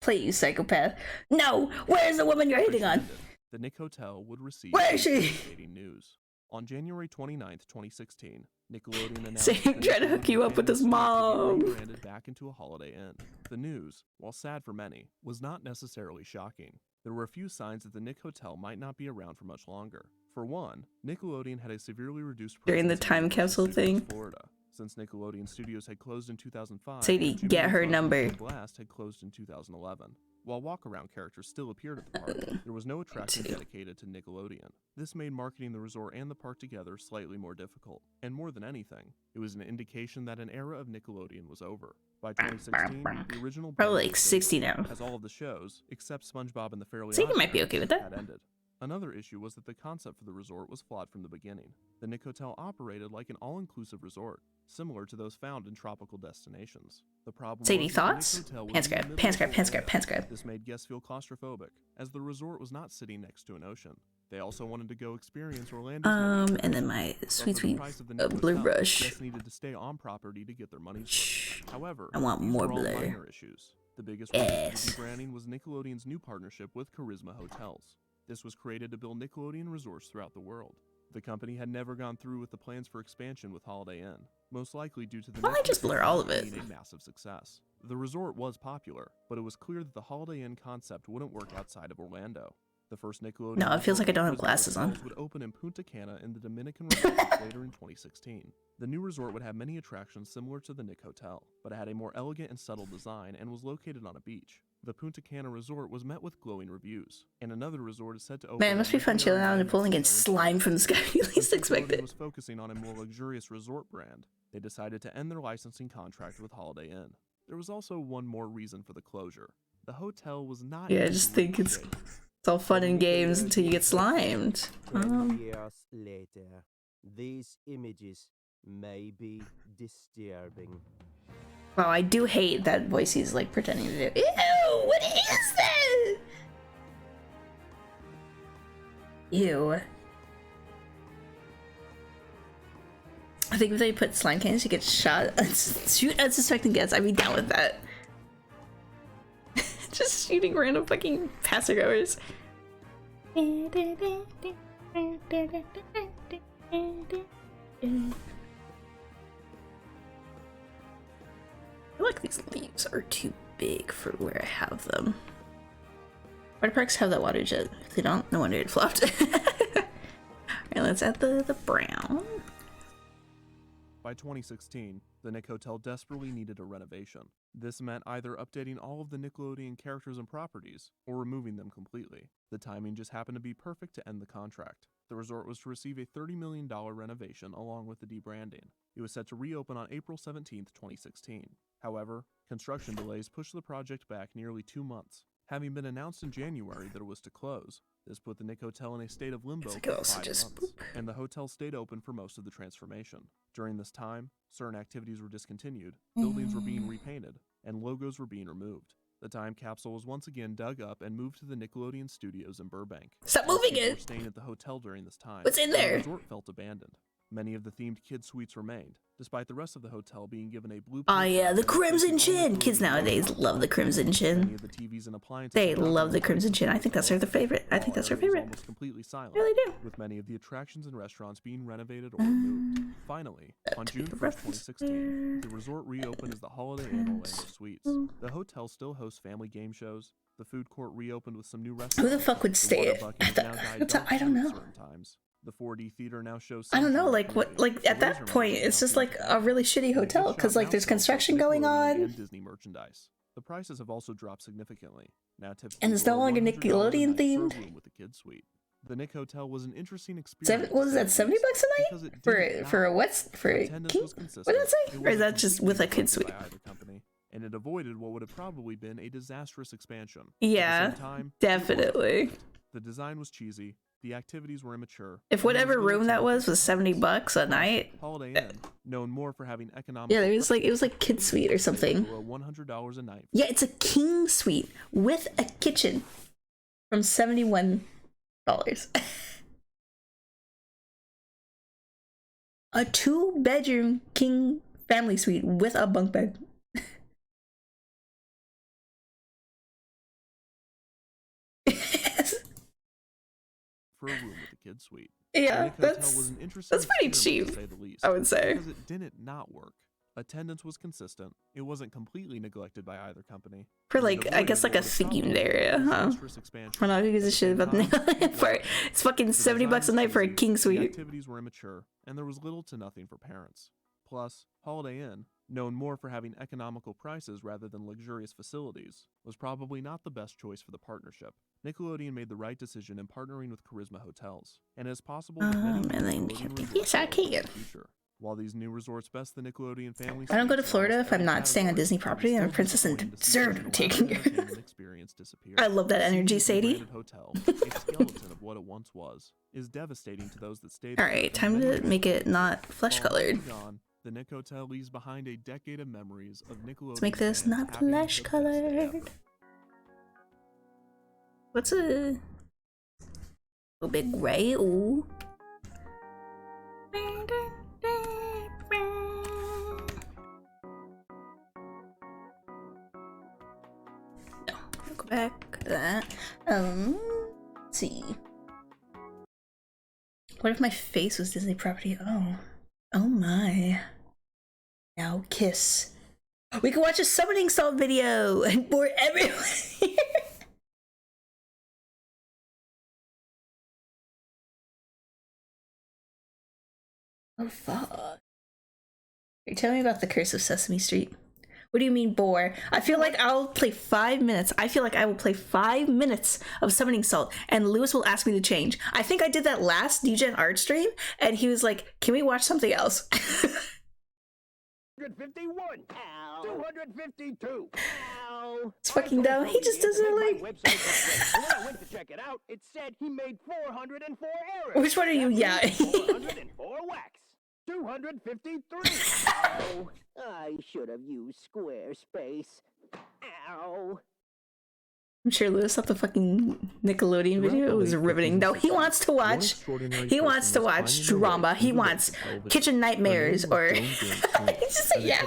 Play, you psychopath. No! Where's the woman you're hitting on? The Nick Hotel would receive Where is she? devastating news. On January 29th, 2016, Nickelodeon announced Say, that trying to hook you up with his mom. rebranded back into a Holiday Inn. The news, while sad for many, was not necessarily shocking. There were a few signs that the Nick Hotel might not be around for much longer. For one, Nickelodeon had a severely reduced During the presence in time Universal capsule Studios, thing. Florida. Since Nickelodeon Studios had closed in 2005, Sadie, Jimmy get her Neutron number. and Blast had closed in 2011. While walk-around characters still appeared at the park, there was no attraction dedicated to Nickelodeon. This made marketing the resort and the park together slightly more difficult. And more than anything, it was an indication that an era of Nickelodeon was over. By 2016, the original Probably brand like 60 now. as all of the shows, except SpongeBob and the Fairly Sadie Odd might be Parents, okay with that. had ended. Another issue was that the concept for the resort was flawed from the beginning. The Nick Hotel operated like an all-inclusive resort, similar to those found in tropical destinations. The problem Sadie, was that the Nick thoughts? Hotel was Pants in the grab, middle pants of grab, pants Orlando. grab, pants grab. This made guests feel claustrophobic, as the resort was not sitting next to an ocean. They also wanted to go experience Orlando's And then my but sweet, for the sweet price of the Nick blue Hotel, brush. guests needed to stay on property to get their money's worth. However, I want these more were all blur. minor issues. The biggest reason Yes. for the rebranding was Nickelodeon's new partnership with Charisma Hotels. This was created to build Nickelodeon resorts throughout the world. The company had never gone through with the plans for expansion with Holiday Inn, most likely due to the Why not just blur all of it? being a massive success. The resort was popular, but it was clear that the Holiday Inn concept wouldn't work outside of Orlando. The first Nickelodeon No, it feels like I don't have Charisma glasses on. Hotels would open in Punta Cana in the Dominican Republic later in 2016. The new resort would have many attractions similar to the Nick Hotel, but it had a more elegant and subtle design and was located on a beach. The Punta Cana resort was met with glowing reviews, and another resort is set to open. Man, it must be fun chilling out in the pool and getting slime from the sky. You least expect Nickelodeon it. was focusing on a more luxurious resort brand. They decided to end their licensing contract with Holiday Inn. There was also one more reason for the closure. The hotel was not. Yeah, I in just great think it's shape. all fun and games until you get slimed. 10 years later, these images may be disturbing. Wow, I do hate that voice he's like pretending to do. Ew, what is that? Ew. I think if they put slime cannons, you get shot, shoot unsuspecting guests. I'd be down with that. Just shooting random fucking passergoers. I feel like these leaves are too big for where I have them. Water parks have that water jet. If they don't, no wonder it flopped. Alright, let's add the brown. By 2016, the Nick Hotel desperately needed a renovation. This meant either updating all of the Nickelodeon characters and properties, or removing them completely. The timing just happened to be perfect to end the contract. The resort was to receive a $30 million renovation along with the debranding. It was set to reopen on April 17, 2016. However, construction delays pushed the project back nearly 2 months. Having been announced in January that it was to close, this put the Nick Hotel in a state of limbo I could for also 5 just months, and the hotel stayed open for most of the transformation. During this time, certain activities were discontinued, buildings were being repainted, and logos were being removed. The time capsule was once again dug up and moved to the Nickelodeon studios in Burbank. Stop moving People were it! staying at the hotel during this time. What's in and there? The resort felt abandoned. Many of the themed kid suites remained, despite the rest of the hotel being given a blue. Oh yeah, the Crimson Chin! Kids nowadays love the Crimson Many Chin. of the TVs and appliances They had not love been the Crimson replaced. Chin. I think that's their favorite. I think that's their All areas favorite. almost completely silent, I really do. with many of the attractions and restaurants being renovated or removed. Finally, on June 1st, 2016, the resort reopened as the Holiday Inn Orlando Suites. The hotel still hosts family game shows. The food court reopened with some new restaurants. Who the fuck would The stay water bucket at has the now died hotel? dark I don't blue know. at certain times. The 4D theater now shows. I don't know, some like what, movies. like at The that laser point, machine it's now just like features a really shitty the hotel gift because shop like now there's sells construction both going Nickelodeon on. and Disney merchandise. The prices have also dropped significantly. Now typically And it's no below longer $100 a night Nickelodeon for a themed? room with a kid suite. The Nick Hotel was an interesting experience. What is that, 70 bucks a because it night? didn't For a die. what's for a Attendance king? was consistent. What did it say? Or is wasn't that just with a completely kid broken suite? by either company, and it avoided what would have probably been a disastrous expansion. At the Yeah, same time, it wasn't definitely. perfect. The design was cheesy, The activities were immature. If whatever room that was $70 a night. Holiday Inn, known more for having economic. Yeah, there was like, it was like kid suite or something. Below $100 a night. Yeah, it's a king suite with a kitchen from $71. A 2-bedroom king family suite with a bunk bed. For a room with a kid suite. Yeah, that's pretty cheap, to say the least, I would say. Because it didn't not work. Attendance was consistent. It wasn't completely neglected by either company. For like, I guess like a themed area, huh? I don't know who gives a shit about the for it's fucking $70 a night for a king The suite. activities were immature, and there was little to nothing for parents. Plus, Holiday Inn, known more for having economical prices rather than luxurious facilities, was probably not the best choice for the partnership. Nickelodeon made the right decision in partnering with Charisma Hotels, and it is possible that many Nickelodeon resorts yes, I will in can. the future. While these new resorts best the Nickelodeon family, I don't go to suites Florida and if I'm not staying on Disney property. I'm a princess and deserve to be taken care of. experience disappear. I love that energy, Sadie. Hotel, a skeleton of what it once was, is devastating to those that stayed. All right, time to make it not flesh colored. The Nick Hotel leaves behind a decade of memories of Nickelodeon. Let's make this fans not having the flesh best day ever. colored. What's a big gray? Ooh. No, go back to that. Let's see. What if my face was Disney property? Oh my. Now kiss. We can watch a summoning salt video and for everyone here. Oh fuck. You're telling me about the Curse of Sesame Street. What do you mean bore? I feel like I'll play 5 minutes. I feel like I will play 5 minutes of summoning salt and Lewis will ask me to change. I think I did that last DJ Art stream and he was like, can we watch something else? 251. Ow. 252. Ow. It's fucking dumb. He just doesn't like. When I went to check it out, it said he made 404 errors. Which one are you? Yeah. 404 wax. 253. Ow. I should have used Squarespace. Ow. I'm sure Lewis thought the fucking Nickelodeon video was riveting. No, he wants to watch. He wants to watch drama. He wants Kitchen Nightmares, or just say, yeah.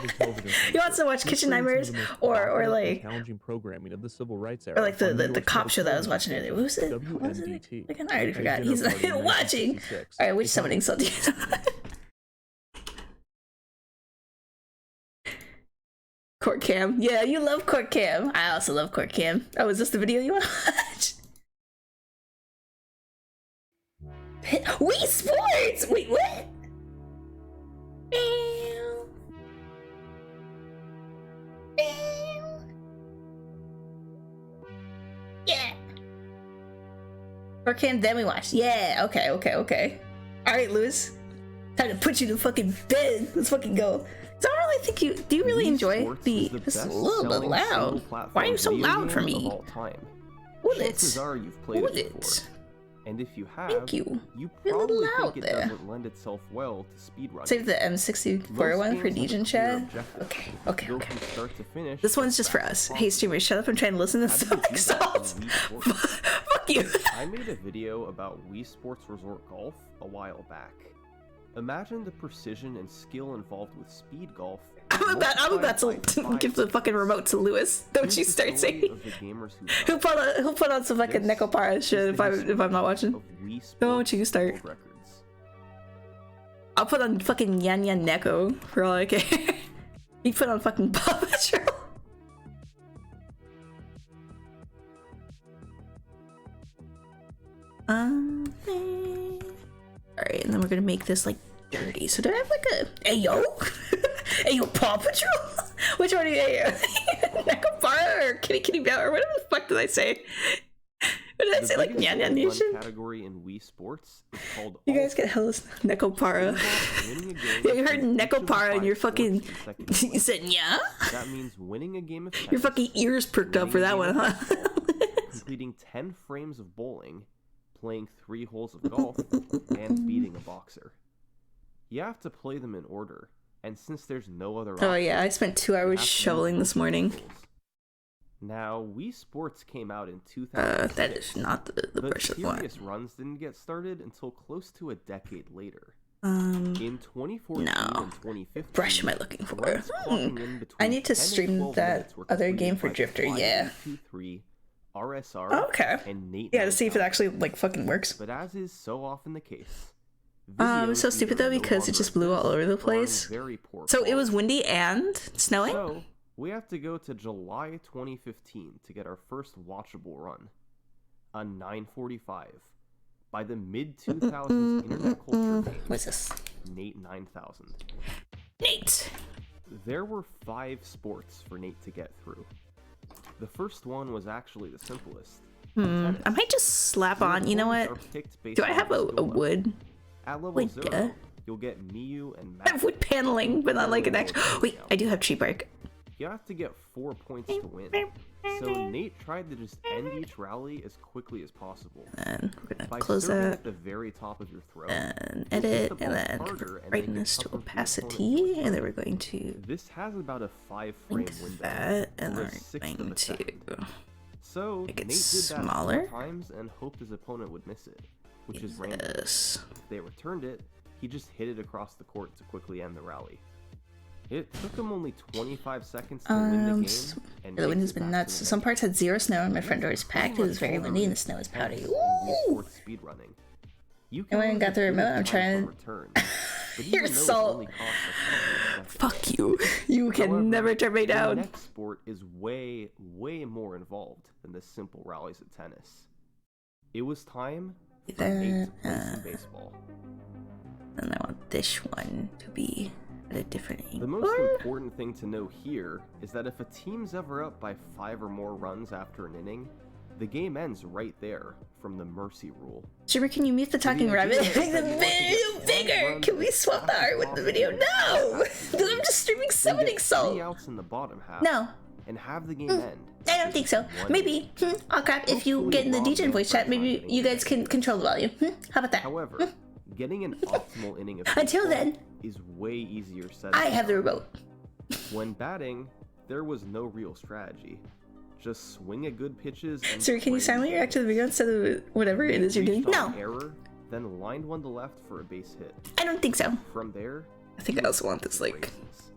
He wants to watch Kitchen Nightmares, or like challenging programming of the civil rights era. Or like the cop show that I was watching earlier. What was it? What was it? Like, I already forgot. He's not watching. All right, which summoning salt do you know? Court Cam. Yeah, you love Court Cam. I also love Court Cam. Oh, is this the video you want to watch? Wii Sports! Wait, what? Yeah. Court Cam, then we watch. Yeah, okay. Alright, Lewis. Time to put you to fucking bed. Let's fucking go. So I don't really think you do. You really enjoy the? It's a little bit loud. Why are you so loud for me? Chances are you've played it before. And if you have, thank you. You You're probably a little loud think it there. doesn't lend itself well to speedrunning. Save the M64 one for Dejan chat. Okay. Start to finish, This one's just for us. Hey streamers, shut up! I'm trying to listen to Sonic Salt. Fuck you. I made a video about Wii Sports Resort Golf a while back. Imagine the precision and skill involved with speed golf. I'm about to give the fucking remote to Lewis. Don't you start saying. He'll put on some fucking Nekopara shit if I'm not watching. Don't you start. I'll put on fucking Yan Yan Neko for all I care. You put on fucking Paw Patrol. Alright, and then we're gonna make this like dirty. So do I have like a Ayo? Ayo Paw Patrol? Which one are you? Ayo? Nekopara or Kitty Kitty Bell or whatever the fuck did I say? What did I say? Like Nyan Nyan Nation? Category in Wii Sports is called. You guys get hella Nekopara. Yeah, you heard Nekopara and you're fucking. You said yeah? That means winning a game of tennis. Your fucking ears perked up for that one, huh? Completing 10 frames of bowling, playing 3 holes of golf, and beating a boxer. You have to play them in order, and since there's no other option, Oh yeah, I spent 2 hours shoveling this morning. Now, Wii Sports came out in 2006, that is not the but pressure one. serious runs didn't get started until close to a decade later. In 2014 and 2015, brush am I looking for? runs clocking in between I need to 10 and stream 12 that minutes were other completed game for by Drifter, Fly yeah. 123, RSR, Oh, okay. and Nate Yeah, to see if it 9000. actually like fucking works. But as is so often the case, It's so videos stupid either though no because it longer just blew all exist over the or are in place. very poor So it was quality. windy and snowing? So, we have to go to July 2015 to get our first watchable run. A 945 by the mid-2000s internet culture game, What's this? Nate 9000. Nate! There were 5 sports for Nate to get through. The first one was actually the simplest. Tennis. I might just slap on, you know what? Do I have a wood? At level Wait, 0, you'll get Miyu and I have Matt. wood paneling, but not like an actual. Wait, I do have tree bark. You have to get 4 points to win. So Nate tried to just end each rally as quickly as possible. And we're gonna By close serving that. at the very top of your throw, And you'll hit edit, the and ball then harder and brightness make to it tougher for the opacity, opponent to and then we're return. going to This has about a 5-frame link window, that, and or then a we're sixth going of a second. to So make it Nate did that smaller. 4 times and hoped his opponent would miss it, which is random. this. If they returned it, he just hit it across the court to quickly end the rally. It took him only 25 seconds to win the game, and The wind makes has it been back nuts. to the Some net. parts had 0 snow, and my front door is packed. It was very Pretty windy, and the much snow is tennis powdery. and Wii Ooh! Sports speedrunning. You I went and lose got the a good remote, I'm time trying- from return, but You're even those so- only cost a couple of seconds. Fuck you. You can However, never turn me The down. next sport is way more involved than the simple rallies of tennis. It was time for Nate to play some baseball. And I want this one to be at a different angle. The most important thing to know here is that if a team's ever up by 5 or more runs after an inning, the game ends right there from the mercy rule. Streamer, can you mute the talking rabbit and make the video bigger? Can we swap the art with the video? No! Dude, I'm just streaming summoning soul. 3 outs in the bottom half. No. And have the game end. I don't think so. Maybe. Oh crap, if you get in the DJ voice chat, maybe you guys can control the volume. How about that? However, getting an optimal inning of Until baseball then, is way easier said I than have the done. remote. When batting, there was no real strategy. Just swing at good pitches and Sir, can you pray silently react to the video instead of whatever it is you're doing? reached on No, error, then lined one to left for a base hit. I don't think so. From there, I think I also want this, like... races.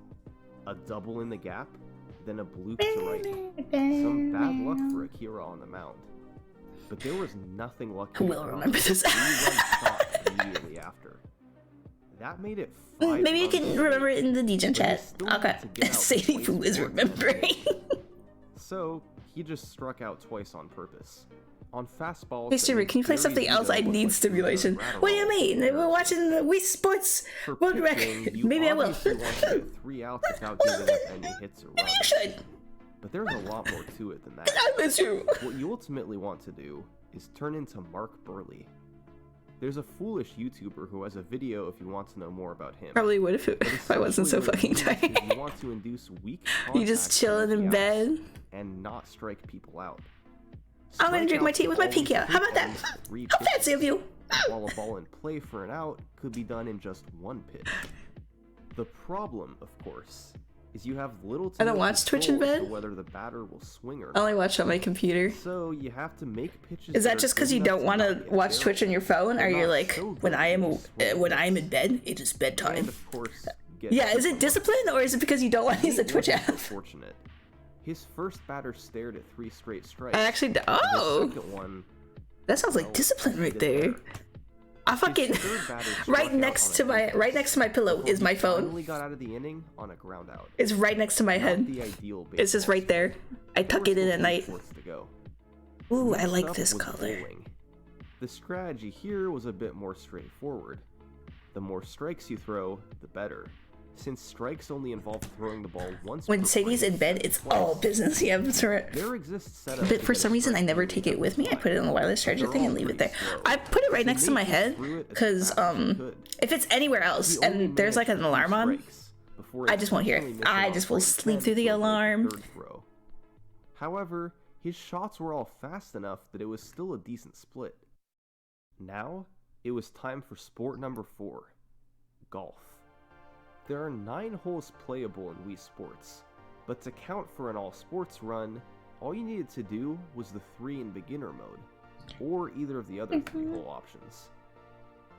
A double in the gap, then a bloop to right. Some bad luck for Akira on the mound. But there was nothing lucky. I will remember this. Immediately after. That made it 5 Maybe you runs can to remember win. it in the DJ But he chat. still Okay. needed to get out Sadie twice Poo is more. remembering. So, he just struck out twice on purpose. On fastballs. Hey, that streamer, made can you play Gary something else? I Vito look need like he was stimulation. a What do you rat-a-roll. mean? We're watching the Wii Sports For World pitching, Record. you Maybe I will. obviously want to get 3 outs without Well, giving up then, any hits or Maybe runs. you should. But there's a lot more to it than that. I miss you. What you ultimately want to do is turn into Mark Burley. There's a foolish YouTuber who has a video if you want to know more about him. Probably would if, But if I wasn't so essentially fucking what he tired. is you want to induce weak You just contact chilling from in the bed. outs and not strike people out. I'm gonna drink my Strikeouts tea with my always pinky out. How take about at that? least 3 How pitches, fancy of you. while a ball in play for an out could be done in just 1 pitch. The problem, of course, is you have little to I don't no watch Twitch in control as bed. to whether the batter will swing or I not. only watch on my computer. So you have to make pitches. Is that are just good because you enough don't want not to get watch barreled, Twitch on your phone? but Or you're not like, so good when I am that you swing when the I am pitch. in bed, it is And bedtime. of course, get Yeah, is some it discipline or is it because you don't want to use the Twitch wasn't app? so fortunate. His first batter stared at 3 straight strikes. I actually, and oh, the second one, that sounds like well, discipline right did there. better. I fucking His third batter struck right out next on to a my defense pillow before is my he phone. finally got out of the inning on a ground out. It's right next to my Not head. the ideal It's just baseball right there. I There tuck were it in still at 3 night. fourths to go. Ooh, I Next like up this was color. bowling. The strategy here was a bit more straightforward. The more strikes you throw, the better. Since strikes only involve throwing the ball once When per Sadie's frame in bed, instead of it's twice. all business. Yeah, that's right. There exists setups But to for get some a reason, I strike never rate take it with me. I high. put it on the wireless charger They're thing all and leave it pretty there. slow. I put it right So next to my Nate head threw it as because fast as he could. if it's anywhere else He only and there's like managed an 2 alarm on, strikes before I just won't hear it. intentionally missing I off just will right sleep 10 through the to avoid alarm. third throw. However, his shots were all fast enough that it was still a decent split. Now, it was time for sport number 4, golf. There are 9 holes playable in Wii Sports, but to count for an all-sports run, all you needed to do was the 3 in beginner mode, or either of the other 3 hole options.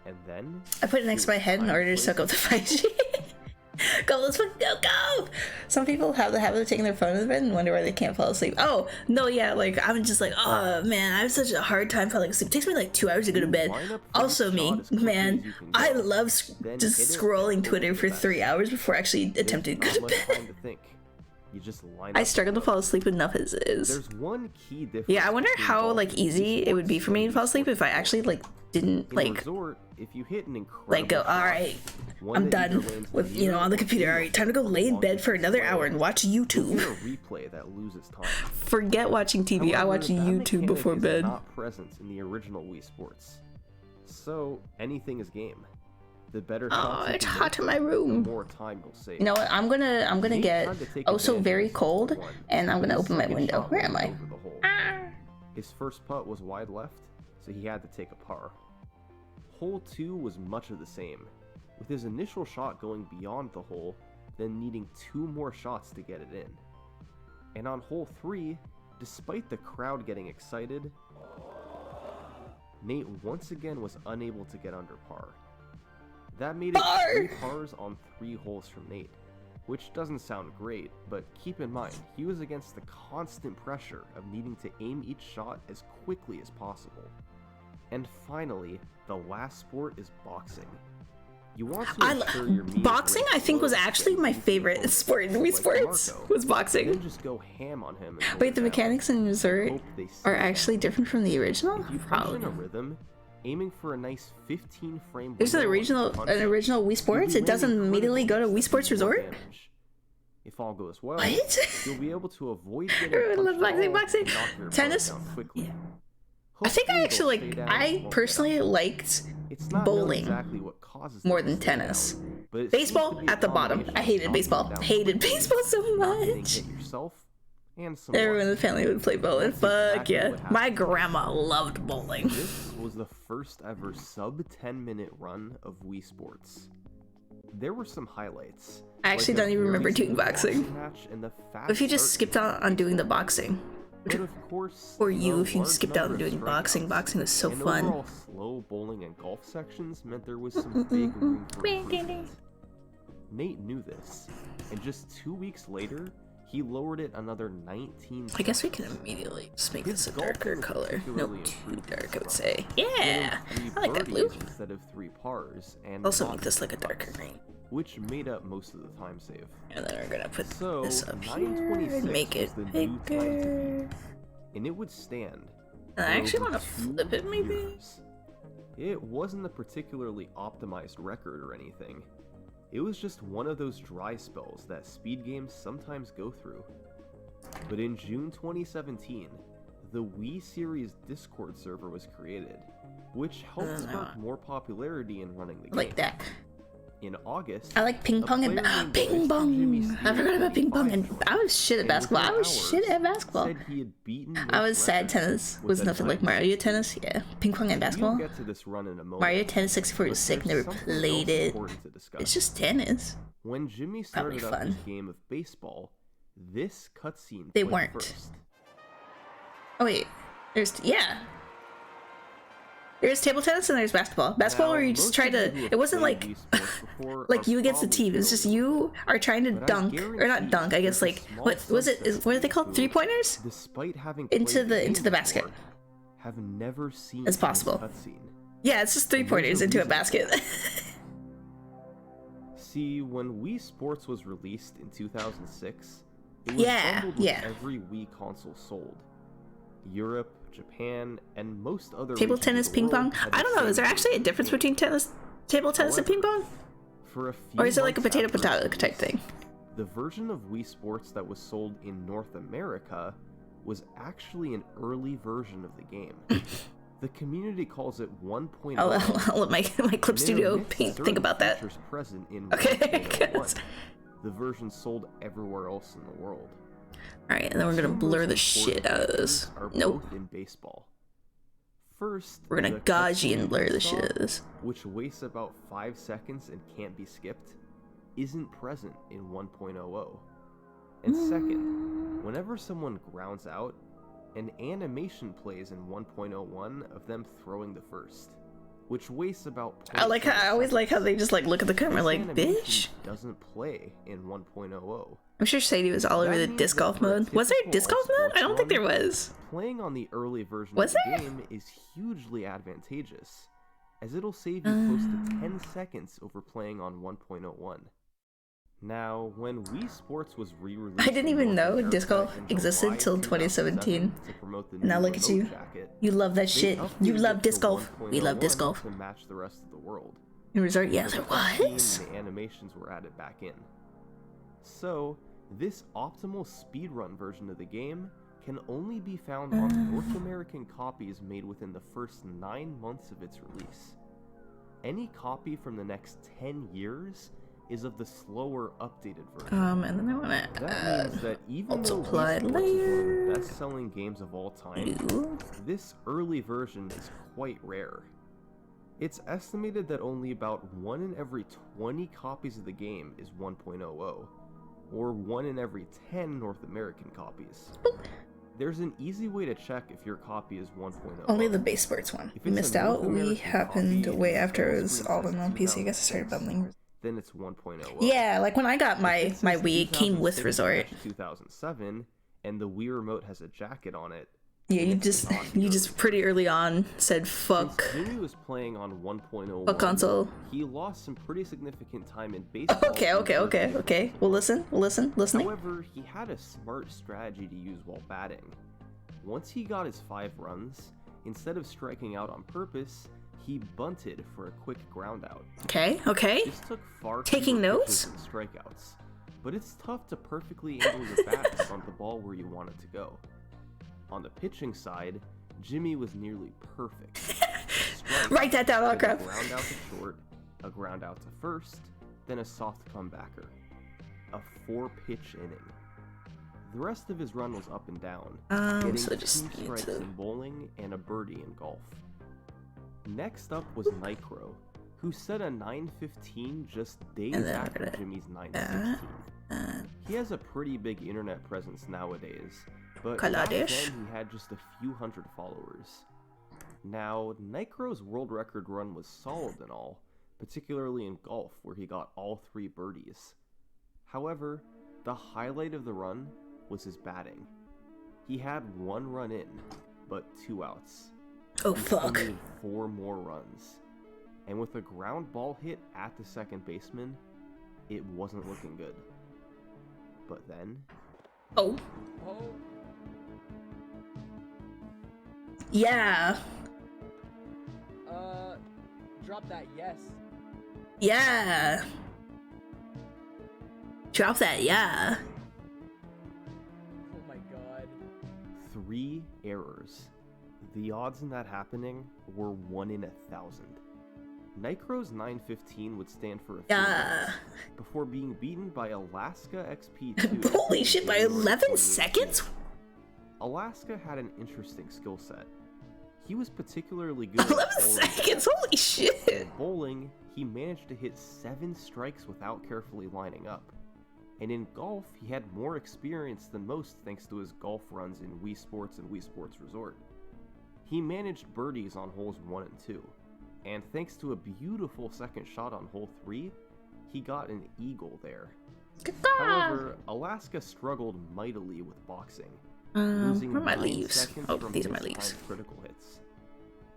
And then... I put it next to my head in order to soak up the 5G. Go, let's go, go! Some people have the habit of taking their phone to bed and wonder why they can't fall asleep. Oh, no, yeah, like, I'm just like, oh, man, I have such a hard time falling asleep. It takes me like 2 hours to go to bed. Also me, man, I love just scrolling Twitter for 3 hours before actually attempting to go to bed. I struggle to fall asleep enough as is. There's one key difference. Yeah, I wonder how, like, easy it would be for me to fall asleep if I actually, like, didn't, like... Resort, if you hit an incredible like go, alright, I'm done with, you know, on the computer. Alright, time to go lay in bed for another hour and watch YouTube. Replay that loses time. Forget watching TV. However, I watch YouTube before bed. Not present in the original Wii Sports, so anything is game. The better oh, it's hot in my room. The more time you'll save. You know what? I'm gonna get oh so very cold, and I'm gonna open my window. Where am I? His first putt was wide left, so he had to take a par. Hole 2 was much of the same, with his initial shot going beyond the hole, then needing 2 more shots to get it in. And on hole 3, despite the crowd getting excited, Nate once again was unable to get under par. That made it 3 pars on 3 holes from Nate, which doesn't sound great, but keep in mind, he was against the constant pressure of needing to aim each shot as quickly as possible. And finally, the last sport is boxing. You want to ensure your boxing, I think, was actually my favorite sport in Wii Sports. Was boxing. Then just go ham on him. Wait, the mechanics in Resort are actually different from the original? Probably. In a rhythm, aiming for a nice 15 frame. There's an original Wii Sports. It doesn't immediately go to Wii Sports Resort. If all goes well, what? You'll be able to avoid getting boxing. Tennis. Yeah. I think I actually like. I personally liked bowling exactly what causes more than tennis. Baseball at the bottom. I hated baseball. Hated baseball so much. Everyone in the family would play bowling. Fuck yeah. My grandma loved bowling. This was the first ever sub 10-minute run of Wii Sports. There were some highlights. I actually don't even remember doing boxing. If you just skipped out on doing the boxing. But of course, or you, if you skipped out on doing boxing. Boxing was so fun. Overall, slow bowling and golf sections meant there was some big room for improvement. Nate knew this, and just 2 weeks later, he lowered it another 19. I guess we can immediately just make this a darker color. No, too dark, I would say. Yeah, I like that blue. Instead of 3 pars, and also make this like a darker green, which made up most of the time save. And then we're gonna put this up here and make it bigger. And it would stand. And I actually want to flip it, maybe? It wasn't a particularly optimized record or anything. It was just one of those dry spells that speed games sometimes go through. But in June 2017, the Wii Series Discord server was created, which helped spark more popularity in running the game. Like that. In August, I like ping pong and ping pong. I forgot about ping pong, and I was shit at basketball. I was sad tennis was nothing like Mario Tennis. Yeah, ping pong and basketball. Mario Tennis 64 was sick. Never played it. It's just tennis. When Jimmy started up his game of baseball, this cutscene they weren't. First. Oh wait, There's table tennis and there's basketball. Basketball where you just try to, it wasn't like, like you against the team. It's just you are trying to dunk, or not dunk, I guess like, what was it, what are they called? 3-pointers? Into the basket. Have never seen as possible. Yeah, it's just 3-pointers into a basket. See, when Wii Sports was released in 2006, it was bundled with every Wii console sold. Europe, Japan, and most other table tennis, ping pong. I don't know. Is there actually a difference between table tennis, and ping pong? Or is it like a potato type thing? The version of Wii Sports that was sold in North America was actually an early version of the game. The community calls it 1.0. I'll let my Clip Studio think about that. Present in okay. The version sold everywhere else in the world. Alright, and then we're gonna blur the shit out of this. Nope. In baseball. First, We're gonna the Gaussian blur the stop, shit. which wastes about 5 seconds and can't be skipped, isn't present in 1.00. And second, whenever someone grounds out, an animation plays in 1.01 of them throwing the first, which wastes about. I always like how they just like look at the camera like, bitch. Doesn't play in 1.00. I'm sure Sadie was all over the disc golf mode. Was there disc golf mode? I don't think there was. Playing on the early version Was of the there? game is hugely advantageous, as it'll save you close to 10 seconds over playing on 1.01. Now, when Wii Sports was re-released, I didn't even in know North disc golf America in existed July till 2017. to promote the Now new look at remote you. jacket, You love that they shit. You updated love it to disc golf. We love disc 1.01 golf. to match the rest of the world. In resort, yeah, So there the cutscenes was. and the animations were added back in. So, this optimal speedrun version of the game can only be found on North American copies made within the first 9 months of its release. Any copy from the next 10 years is of the slower, updated version. And then I wanna That means that even though multiply Wii Sports is one of layer. the best-selling games of all time, Ooh. this early version is quite rare. It's estimated that only about 1 in every 20 copies of the game is 1.00, or 1 in every 10 North American copies. There's an easy way to check if your copy is 1.0. Only the base sports one. If We it's a missed out. North We American happened copy way and after it full was screen all says in on PC. I guess I started 2006, bundling. Then it's 1.0. Yeah, like when I got If my it my says Wii, it came with 2006 Resort. 2007, and the Wii remote has a jacket on it. Yeah, you it's just not you yours. just pretty early on said fuck. Since Jimmy was playing on 1.01, Fuck console. he lost some pretty significant time in baseball. Okay. We'll listen. Listening. However, he had a smart strategy to use while batting. Once he got his 5 runs, instead of striking out on purpose, he bunted for a quick ground out. Okay. This took far Taking fewer notes? pitches than strikeouts, but it's tough to perfectly angle your bat to front the ball where you want it to go. On the pitching side, Jimmy was nearly perfect. Strike, Write that down, then crap. A ground out to short, a ground out to first, then a soft comebacker. A 4-pitch inning. The rest of his run was up and down, getting so 2 just need strikes to- in bowling and a birdie in golf. Next up was Nicro, who set a 9:15 just days And then after we're gonna- Jimmy's 9:16. He has a pretty big internet presence nowadays, but back then Kaladesh. he had just a few hundred followers. Now, Nicro's world record run was solid and all, particularly in golf where he got all 3 birdies. However, the highlight of the run was his batting. He had 1 run in, but 2 outs. Oh He fuck. needed 4 more runs. And with a ground ball hit at the second baseman, it wasn't looking good. But then... Oh. Yeah. Drop that yes. Yeah. Drop that, yeah. Oh my god. 3 errors. The odds in that happening were 1 in 1,000. Nicro's 9:15 would stand for a few Yeah. minutes before being beaten by Alaska XP2. Holy shit, by January 11 2018. seconds? Alaska had an interesting skill set. He was particularly good at 11 bowling. seconds? Holy shit. In bowling, he managed to hit 7 strikes without carefully lining up. And in golf, he had more experience than most thanks to his golf runs in Wii Sports and Wii Sports Resort. He managed birdies on holes 1 and 2, and thanks to a beautiful second shot on hole 3, he got an eagle there. However, Alaska struggled mightily with boxing, losing where are my 9 leaves? seconds Oh, from these are my mistimed leaves. critical hits.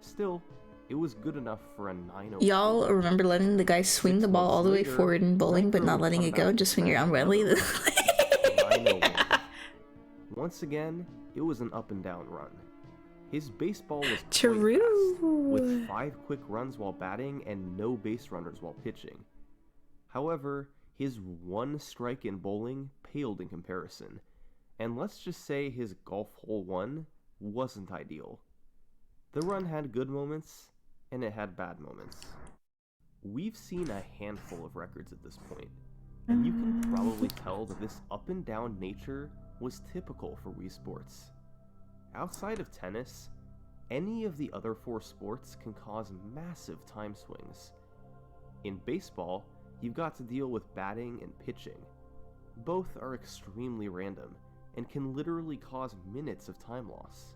Still, it was good enough for a 9-0. Y'all remember letting the guy swing the ball all the way forward in bowling, but not letting it go, just swing around randomly? 9-0 win. Once again, it was an up and down run. His baseball was quite True. fast, with 5 quick runs while batting and no base runners while pitching. However, his 1 strike in bowling paled in comparison, and let's just say his golf hole 1 wasn't ideal. The run had good moments, and it had bad moments. We've seen a handful of records at this point, and you can probably tell that this up and down nature was typical for Wii Sports. Outside of tennis, Any of the other 4 sports can cause massive time swings. In baseball, you've got to deal with batting and pitching. Both are extremely random and can literally cause minutes of time loss.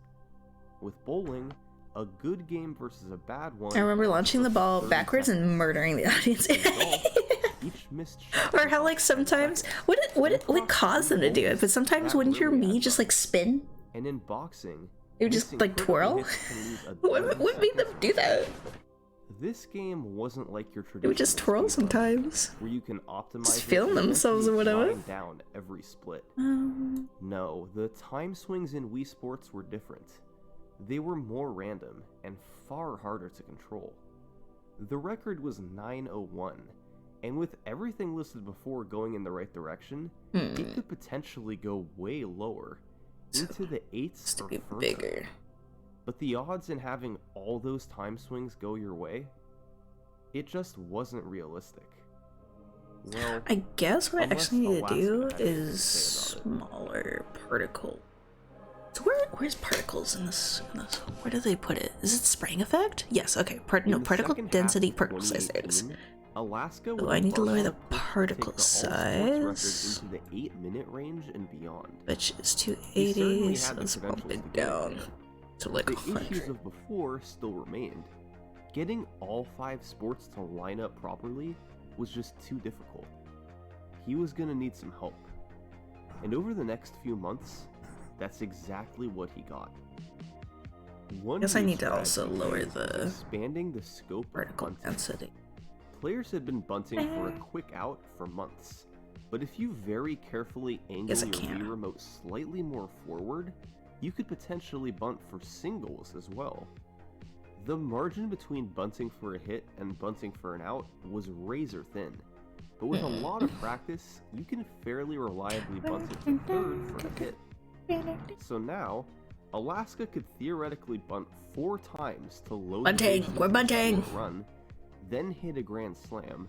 With bowling, a good game versus a bad one. I remember launching the ball backwards and murdering the audience. Each missed shot Or how like sometimes what caused them to do it, but sometimes wouldn't your me just like spin? And in boxing, it would just like twirl. What made them do that? This game wasn't like your traditional. It would just twirl sometimes. Where you can optimize. Just film themselves or whatever. Down every split. No, the time swings in Wii Sports were different. They were more random and far harder to control. The record was 901, and with everything listed before going in the right direction, it could potentially go way lower, into the 8s or further. Bigger. But the odds in having all those time swings go your way, it just wasn't realistic. Well, I guess what I actually need to do is smaller particle. So where's particles in this? Where do they put it? Is it spraying effect? Yes. Okay. Particle density, particle size. There it is. Alaska. Oh, I need to lower the particle size. Into the 8-minute range and beyond. Which is 280. So let's bump it down to like 100. The issues of before still remained. Getting all 5 sports to line up properly was just too difficult. He was gonna need some help. And over the next few months, that's exactly what he got. I guess I need to also lower the expanding the scope particle density. Players had been bunting for a quick out for months, but if you very carefully angle your Wii remote slightly more forward, you could potentially bunt for singles as well. The margin between bunting for a hit and bunting for an out was razor thin, but with a lot of practice, you can fairly reliably bunt it to third for a hit. So now, Alaska could theoretically bunt 4 times to load we're bunting. Run, then hit a grand slam,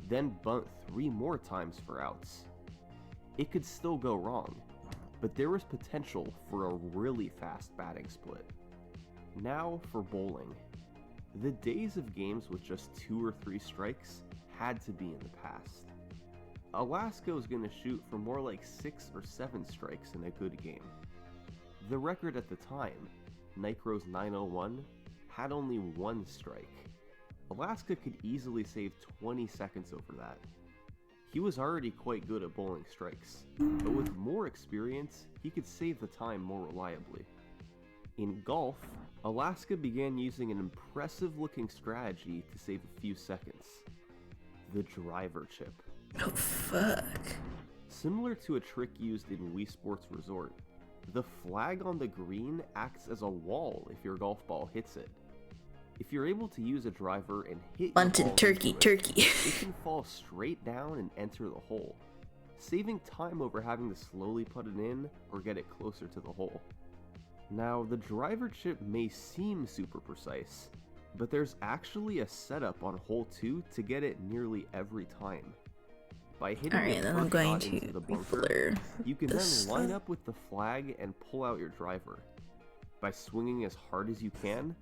then bunt 3 more times for outs. It could still go wrong, but there was potential for a really fast batting split. Now for bowling. The days of games with just 2 or 3 strikes had to be in the past. Alaska was going to shoot for more like 6 or 7 strikes in a good game. The record at the time, Nycro's 901, had only 1 strike. Alaska could easily save 20 seconds over that. He was already quite good at bowling strikes, but with more experience, he could save the time more reliably. In golf, Alaska began using an impressive looking strategy to save a few seconds. The driver chip. Oh fuck. Similar to a trick used in Wii Sports Resort, the flag on the green acts as a wall if your golf ball hits it. If you're able to use a driver and hit bunted turkey, it can fall straight down and enter the hole, saving time over having to slowly put it in or get it closer to the hole. Now, the driver chip may seem super precise, but there's actually a setup on hole 2 to get it nearly every time. By hitting I'm going to the bunker, you can then line up with the flag and pull out your driver. By swinging as hard as you can,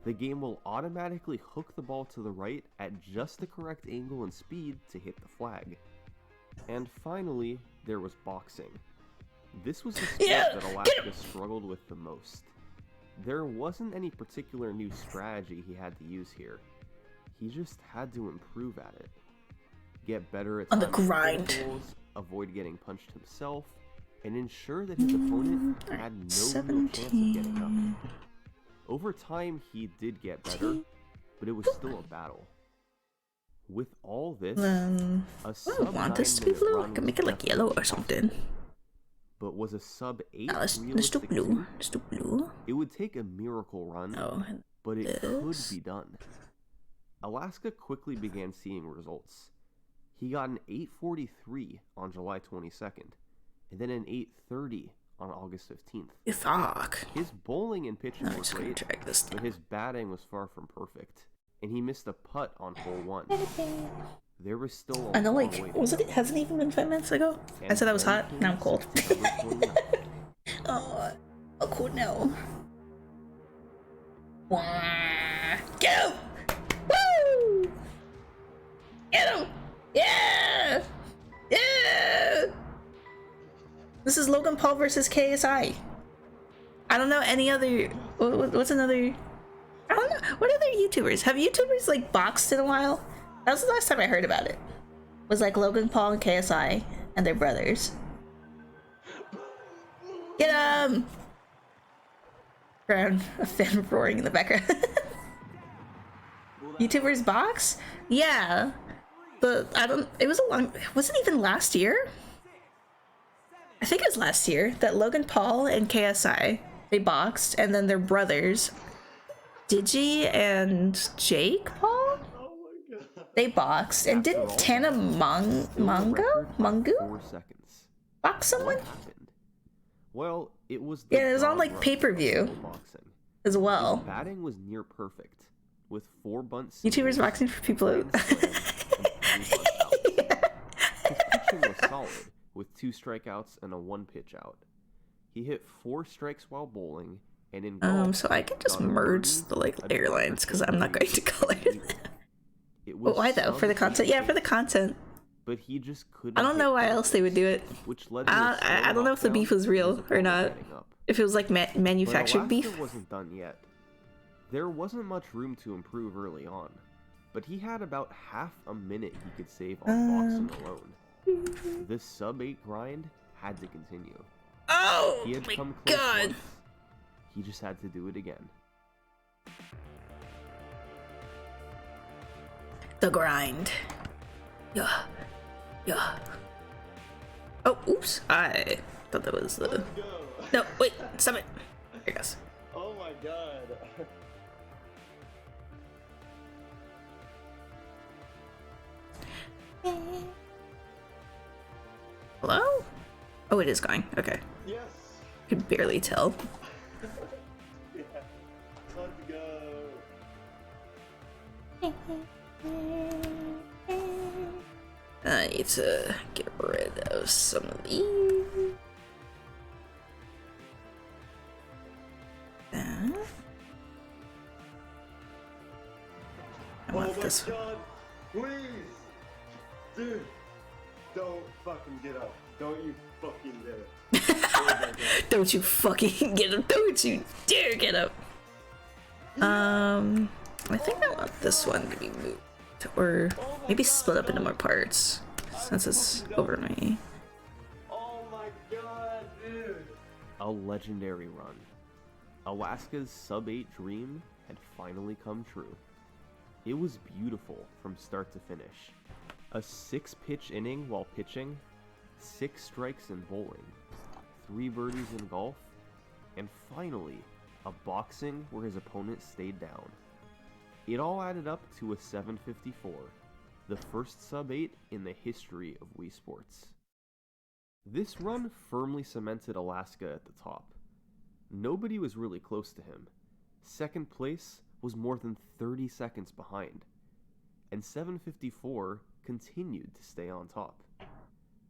the game will automatically hook the ball to the right at just the correct angle and speed to hit the flag. And finally, there was boxing. This was the sport that Alaska struggled with the most. There wasn't any particular new strategy he had to use here. He just had to improve at it. Get better at on the grind, avoid getting punched himself, and ensure that his opponent had no real chance of getting up. Over time, he did get better, but it was still a battle. With all this, a sub I want this to be blue. I can make it like yellow or something. But was a sub 8 let's do blue. Let's do blue. It would take a miracle run, but it could be done. Alaska quickly began seeing results. He got an 843 on July 22nd, and then an 830 on August 15th. Fuck. His bowling and pitching were great, but his batting was far from perfect, and he missed a putt on hole 1. There was still I know, like, hasn't even been 5 minutes ago? I said I was hot, now I'm cold. Oh, cold now. Get him! Woo! Get him! Yeah! Yeah! This is Logan Paul versus KSI. I don't know any other. What's another? I don't know. What other YouTubers? Have YouTubers like boxed in a while? That was the last time I heard about it. Was like Logan Paul and KSI and their brothers. Get him! A fan roaring in the background. YouTubers box? Yeah. But I don't. It was a long. Was it even last year? I think it was last year that Logan Paul and KSI, they boxed, and then their brothers, Digi and Jake Paul, they boxed, and didn't Tana Mungu 4 seconds. box someone? What happened? Well, it was Yeah, it was on like pay-per-view as well. His batting was near perfect, with 4 bunts. YouTubers boxing for people. His pitching was solid, with 2 strikeouts and a 1 pitch out. He hit 4 strikes while bowling, and in golf, so I can just merge the like airlines because I'm not going to color them. But why though? For the content? Yeah, for the content. But he just couldn't. I don't know why else they would do it. Which led I don't know if the beef was real or not. If it was like manufactured beef. Wasn't done yet. There wasn't much room to improve early on, but he had about half a minute he could save on boxing alone. This sub-8 grind had to continue. Oh he had my come close god! Once. He just had to do it again. The grind. Yeah. Yeah. Oh, oops. I thought that was the. No, wait, stop it. Here it goes. Oh my god. Hello? Oh, it is going. Okay. Yes. Could barely tell. Yeah. Let's go. I need to get rid of some of these. I want this one. God, please, dude, don't fucking get up. Don't you fucking dare. Don't you fucking get up. Don't you dare get up. I think I want this one to be moved. Or maybe split up into more parts. Since it's over me. Oh my god, dude. A legendary run. Alaska's sub-8 dream had finally come true. It was beautiful from start to finish. A 6-pitch inning while pitching, 6 strikes in bowling, 3 birdies in golf, and finally, a boxing where his opponent stayed down. It all added up to a 754, the first sub-8 in the history of Wii Sports. This run firmly cemented Alaska at the top. Nobody was really close to him. Second place was more than 30 seconds behind, and 754 continued to stay on top.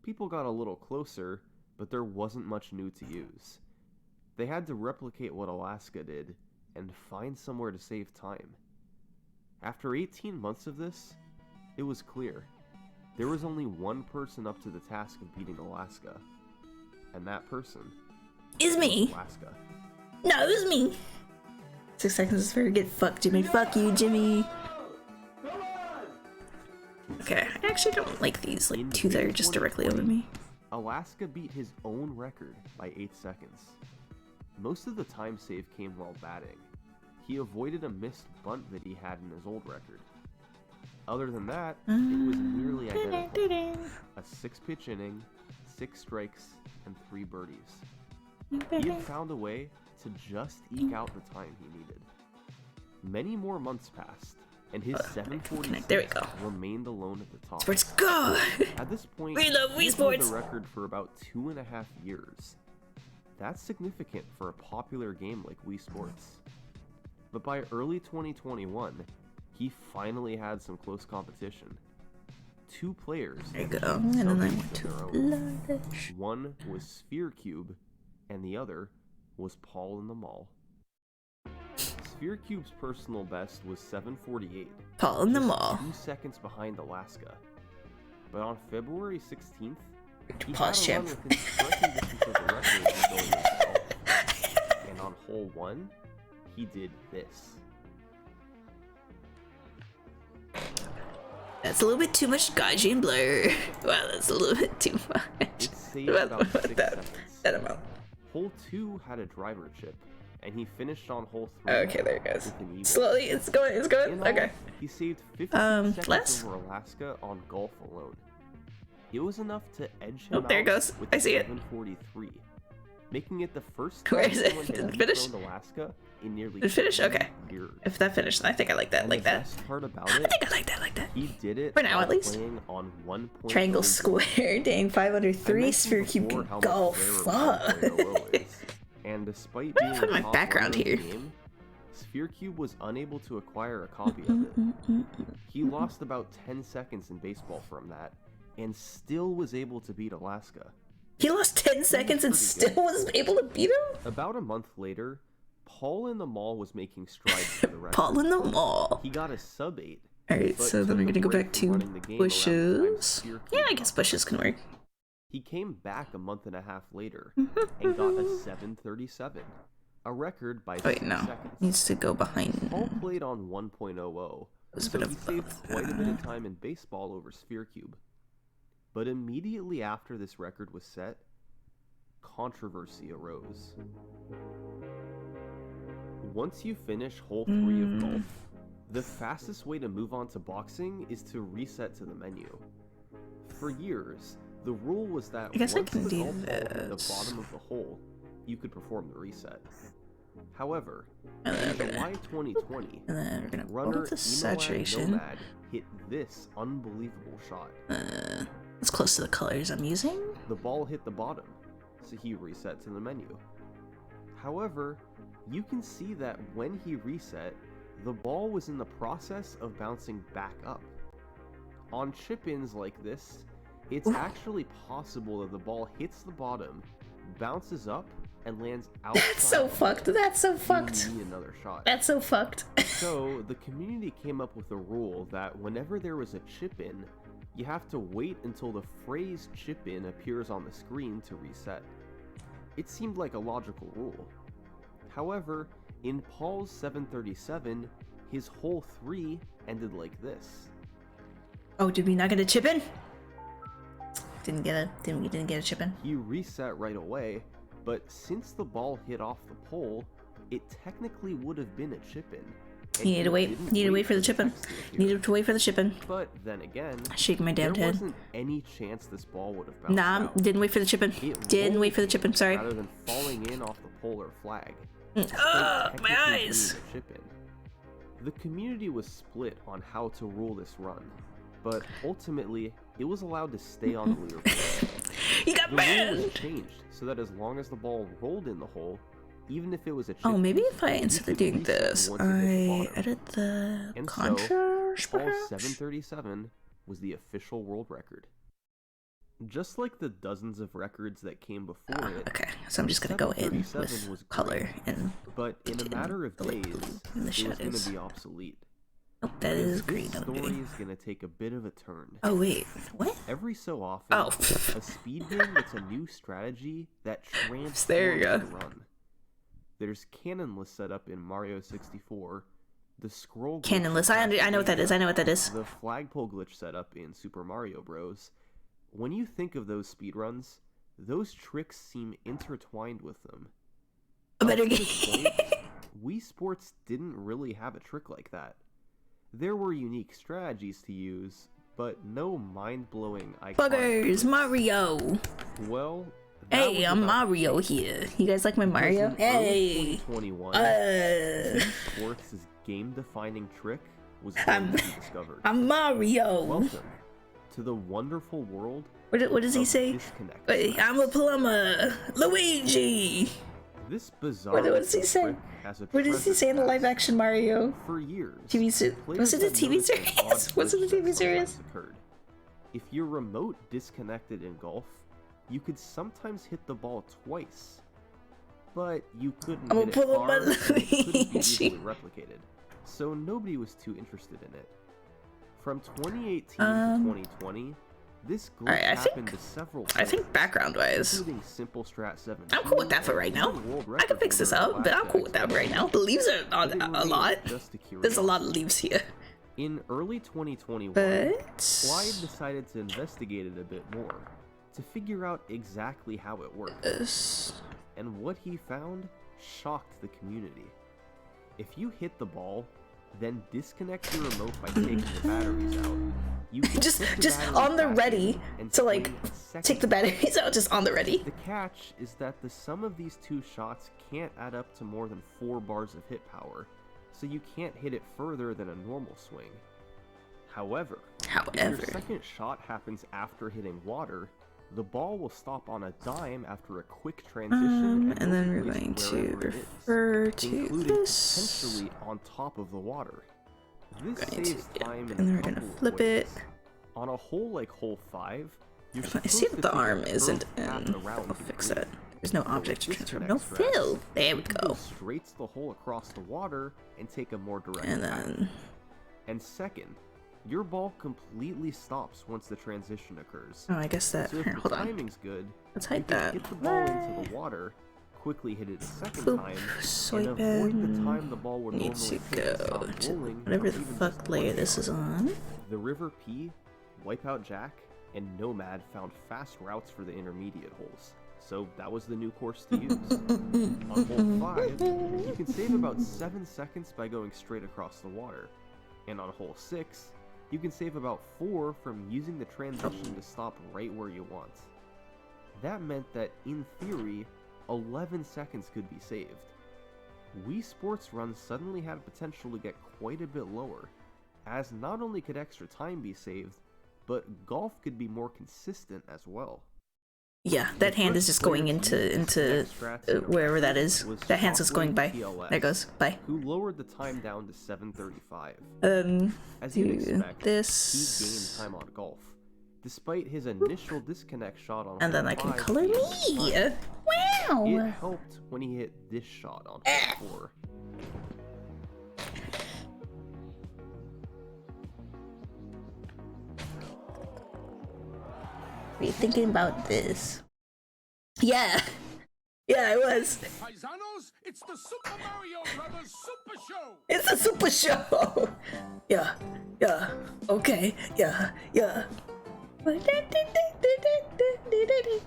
People got a little closer, but there wasn't much new to use. They had to replicate what Alaska did and find somewhere to save time. After 18 months of this, it was clear. There was only one person up to the task of beating Alaska, and that person is me. Alaska. No, it was me. 6 seconds is very good. Fuck Jimmy. Fuck you, Jimmy. Okay, I actually don't like these like 2 that are just directly over me. Alaska beat his own record by 8 seconds. Most of the time save came while batting. He avoided a missed bunt that he had in his old record. Other than that, it was nearly identical. A 6-pitch inning, 6 strikes, and 3 birdies. He had found a way to just eke out the time he needed. Many more months passed, and his 746 remained alone at the top. Sports go! At this point, we love Wii he Sports! held the record for about 2.5 years. That's significant for a popular game like Wii Sports. But by early 2021, he finally had some close competition. 2 players. There you go. And then I went to Lush. One was Sphere Cube, and the other was Paul in the Mall. Sphere Cube's personal best was 7:48. Paul in the just mall. 2 seconds behind Alaska. But on February 16th, he Pause, had a run champ. within striking distance of the record of going himself. And on hole 1, he did this. That's a little bit too much gaijin blur. Wow, that's a little bit too much. It saved about 6 seconds. That amount. Hole 2 had a driver chip, and he finished on hole 3. Okay, there it goes. with an eagle. Slowly, it's going, it's going. In all, Okay. He saved 15 seconds less? over Alaska on golf alone. It was enough to edge him Oh, there it out goes. with I see it. 7:43, making it the first Where time is it? someone Did it had finish? dethroned Alaska in nearly Did it finish? 20 Okay. years. If that finished, I think I like that. And Like the that. best part about I it, think I like that. Like that. he did it For now, while at least. playing on 1.0 Triangle square. Dang, 503 I sphere mentioned cube before can how go. much rarer Fuck. 1.0 is, and despite What do I being put in the my top background runner in here? the game, Sphere Cube was unable to acquire a copy of it. He lost about 10 seconds in baseball from that, and still was able to beat Alaska. He lost 10 seconds and still was able to beat him? About a month later, Paul in the Mall was making strides for the record. Paul in the mall. He got a sub-8. Alright, but so then took we're a gonna go break back from to running the game around the time bushes. Sphere Cube Yeah, I got guess bushes can work. He came back a month and a half later and got a 7:37, a record by 6 Wait, no. seconds. Needs to go behind. Paul played on 1.00, Was a so bit he of saved both. quite a bit of time in baseball over Sphere Cube. But immediately after this record was set, controversy arose. Once you finish hole 3 of golf, the fastest way to move on to boxing is to reset to the menu. For years, the rule was that I guess I once can the do golf ball hit the this. bottom of the hole, you could perform the reset. However, And then in we're gonna- July 2020, And then we're gonna runner hold the Imolan saturation. Nomad hit this unbelievable shot. It's close to the colors I'm using. The ball hit the bottom, so he reset to the menu. However, you can see that when he reset, the ball was in the process of bouncing back up. On chip-ins like this, it's actually possible that the ball hits the bottom, bounces up, and lands outside. That's so fucked. That's so You fucked. need another shot. That's so fucked. So, the community came up with a rule that whenever there was a chip-in, you have to wait until the phrase chip-in appears on the screen to reset. It seemed like a logical rule. However, in Paul's 737, his hole 3 ended like this. Oh, did we not get a chip in? Didn't get a chip in. He reset right away, but since the ball hit off the pole, it technically would have been a chip-in. and You need to he wait. didn't Need to wait for the the chip in. text to appear. Needed to wait for the chip in. But then again, Shaking my damn there head. wasn't any chance this ball would have bounced Nah, out. didn't wait for the chip in. It Didn't rolled wait for the chip in. Sorry. rather than falling in off the polar flag. Ah, despite my technically eyes. being a chip-in. The community was split on how to rule this run, but ultimately, it was allowed to stay on the leaderboard. You got The rule was banned. changed so that as long as the ball rolled in the hole, even if it was a chip, Oh, maybe if I you instead of could doing reset this, once it hit the I bottom. edit the And so, contrast, Paul's perhaps? 737 was the official world record. Just like the dozens of records that came before it, Okay, so I'm just gonna go in 737 was with color great, and but in a matter of the light days, blue in the it was going shadows. to be obsolete. Oh, that is Because green. This I'm story doing. is going to take a bit of a turn. Oh wait, what? Every so often, Oh. a speed game gets a new strategy that transforms There you go. the run. There's cannonless setup in Mario 64, the scroll glitch Cannonless. in I know what that is. I know what that is. the flagpole glitch setup in Super Mario Bros. When you think of those speedruns, those tricks seem intertwined with them. A better Up to this game. point, Wii Sports didn't really have a trick like that. There were unique strategies to use, but no mind-blowing iconic Buggers, tricks. Mario. Well, that Hey, was I'm about Mario here. You guys like my Mario? because in early Hey. 2021, Uh, Sports' game-defining trick was I'm- going to be discovered. I'm Mario. Welcome to the wonderful world. What does he of say? disconnect Wait, tracks. I'm a plumber. Luigi. This bizarre. What does he say? trick has a What does he treasure say in the chest. live action Mario? For years, TV se- players was it a have TV noticed an series? odd Was it a glitch that TV series? sometimes occurred. If your remote disconnected in golf, you could sometimes hit the ball twice. but you couldn't I'm hit gonna it pull up my far, and it couldn't be Luigi. easily replicated, so nobody was too interested in it. From 2018 to 2020, this glitch Alright, happened to several I think players, background-wise, including Simple Strat 7. I'm cool with that for right now. I can fix this up, but I'm cool with that right now. The leaves are on a lot. There's a lot of leaves here. In early 2021, But Clyde decided to investigate it a bit more, to figure out exactly how it works. And what he found shocked the community. If you hit the ball, then disconnect your remote by taking the batteries out, you can just put the on the batteries ready back in and to like swing a second take the batteries out, just on the ready. The catch is that the sum of these two shots can't add up to more than 4 bars of hit power, so you can't hit it further than a normal swing. However, if your second shot happens after hitting water, the ball will stop on a dime after a quick transition, and then we're going to refer to this, potentially on top of the water. This saves time and then we're gonna flip it. On a hole like hole 5, you're I see that the arm isn't in. I'll fix it. There's no object to transfer. No fill. There we go. Straight to the hole across the water and take a more direct And then. And second, your ball completely stops once the transition occurs. Oh, I guess that. So if Here, the hold on. timing's good, Let's you hide can that. hit the ball into the water, quickly hit it a second Boop. time, Swipe and avoid in. the time the ball would Need normally to take go stop to rolling, whatever or the even fuck just layer one this shot. is on. The River P, Wipeout Jack, and Nomad found fast routes for the intermediate holes, so that was the new course to use. On hole 5, you can save about 7 seconds by going straight across the water, and on hole 6, you can save about 4 from using the transition to stop right where you want. That meant that, in theory, 11 seconds could be saved. Wii Sports runs suddenly had potential to get quite a bit lower, as not only could extra time be saved, but golf could be more consistent as well. Yeah, that hand is just going into wherever that is. That hand's just going by. There it goes. Bye. Who lowered the time down to 7:35. As do you'd expect, this. he gained time on golf, despite his initial disconnect shot on And then hole I can 5 color being me. fine. Wow. It helped when he hit this shot on hole 4. Are you thinking about this? Yeah. Yeah, I was. Paisanos, it's the Super Mario Brothers Super Show! It's a super show. Yeah. Yeah. Okay. Yeah. Yeah.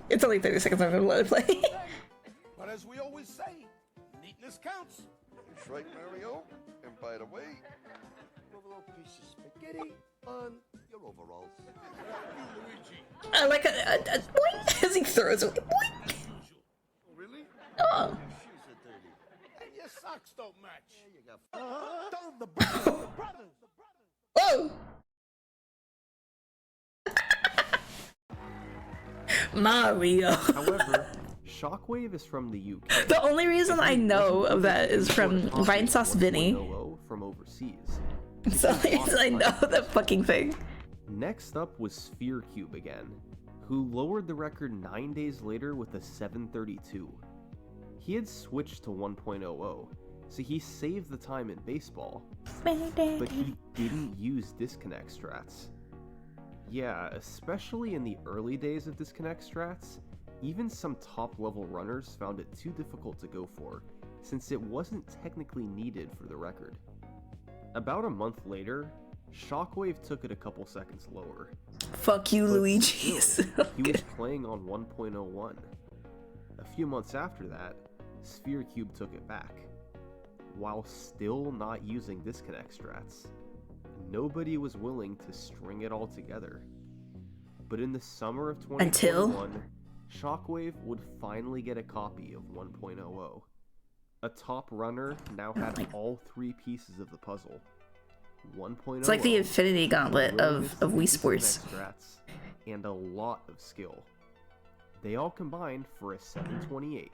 It's only 30 seconds. I'm gonna let it play. But as we always say, neatness counts. That's right, Mario. And by the way, Throw a little piece of spaghetti on your overalls. You, Luigi. I like a boing as he throws it. Boing. Really? Oh. Your shoes are dirty. And your socks don't match. There you go. The brothers. Oh. Mario. However, Shockwave is from the UK. The only reason I know of that is from Vine Sauce Vinny. From overseas. It's the only reason I know that fucking thing. Next up was Sphere Cube again, who lowered the record 9 days later with a 7:32. He had switched to 1.00, so he saved the time in baseball, but he didn't use disconnect strats. Yeah, especially in the early days of disconnect strats, even some top-level runners found it too difficult to go for, since it wasn't technically needed for the record. About a month later, Shockwave took it a couple seconds lower. Fuck you, Luigi. He was playing on 1.01. A few months after that, Sphere Cube took it back, while still not using disconnect strats. Nobody was willing to string it all together. But in the summer of 2021, Shockwave would finally get a copy of 1.00. A top runner now had all 3 pieces of the puzzle. 1.0. It's like the Infinity Gauntlet of Wii Sports. Strats, and a lot of skill. They all combined for a 728,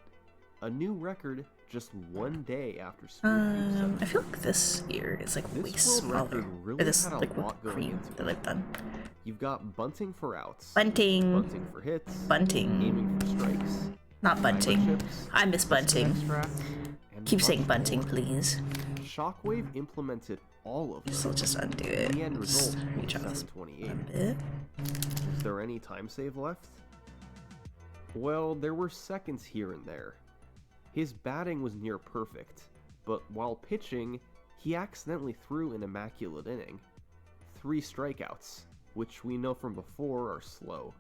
a new record just 1 day after I feel like this here is like way smaller. Really Or this had a like lot going cream into that I've done. You've got bunting for outs, Bunting. bunting for hits, Bunting. aiming for strikes, Not bunting. I miss bunting. Keep saying bunting, please. Shockwave implemented all of them. So just undo it. The end result was Retry this 728. Is there any time save left? Well, there were seconds here and there. His batting was near perfect, but while pitching, he accidentally threw an immaculate inning. 3 strikeouts, which we know from before are slow.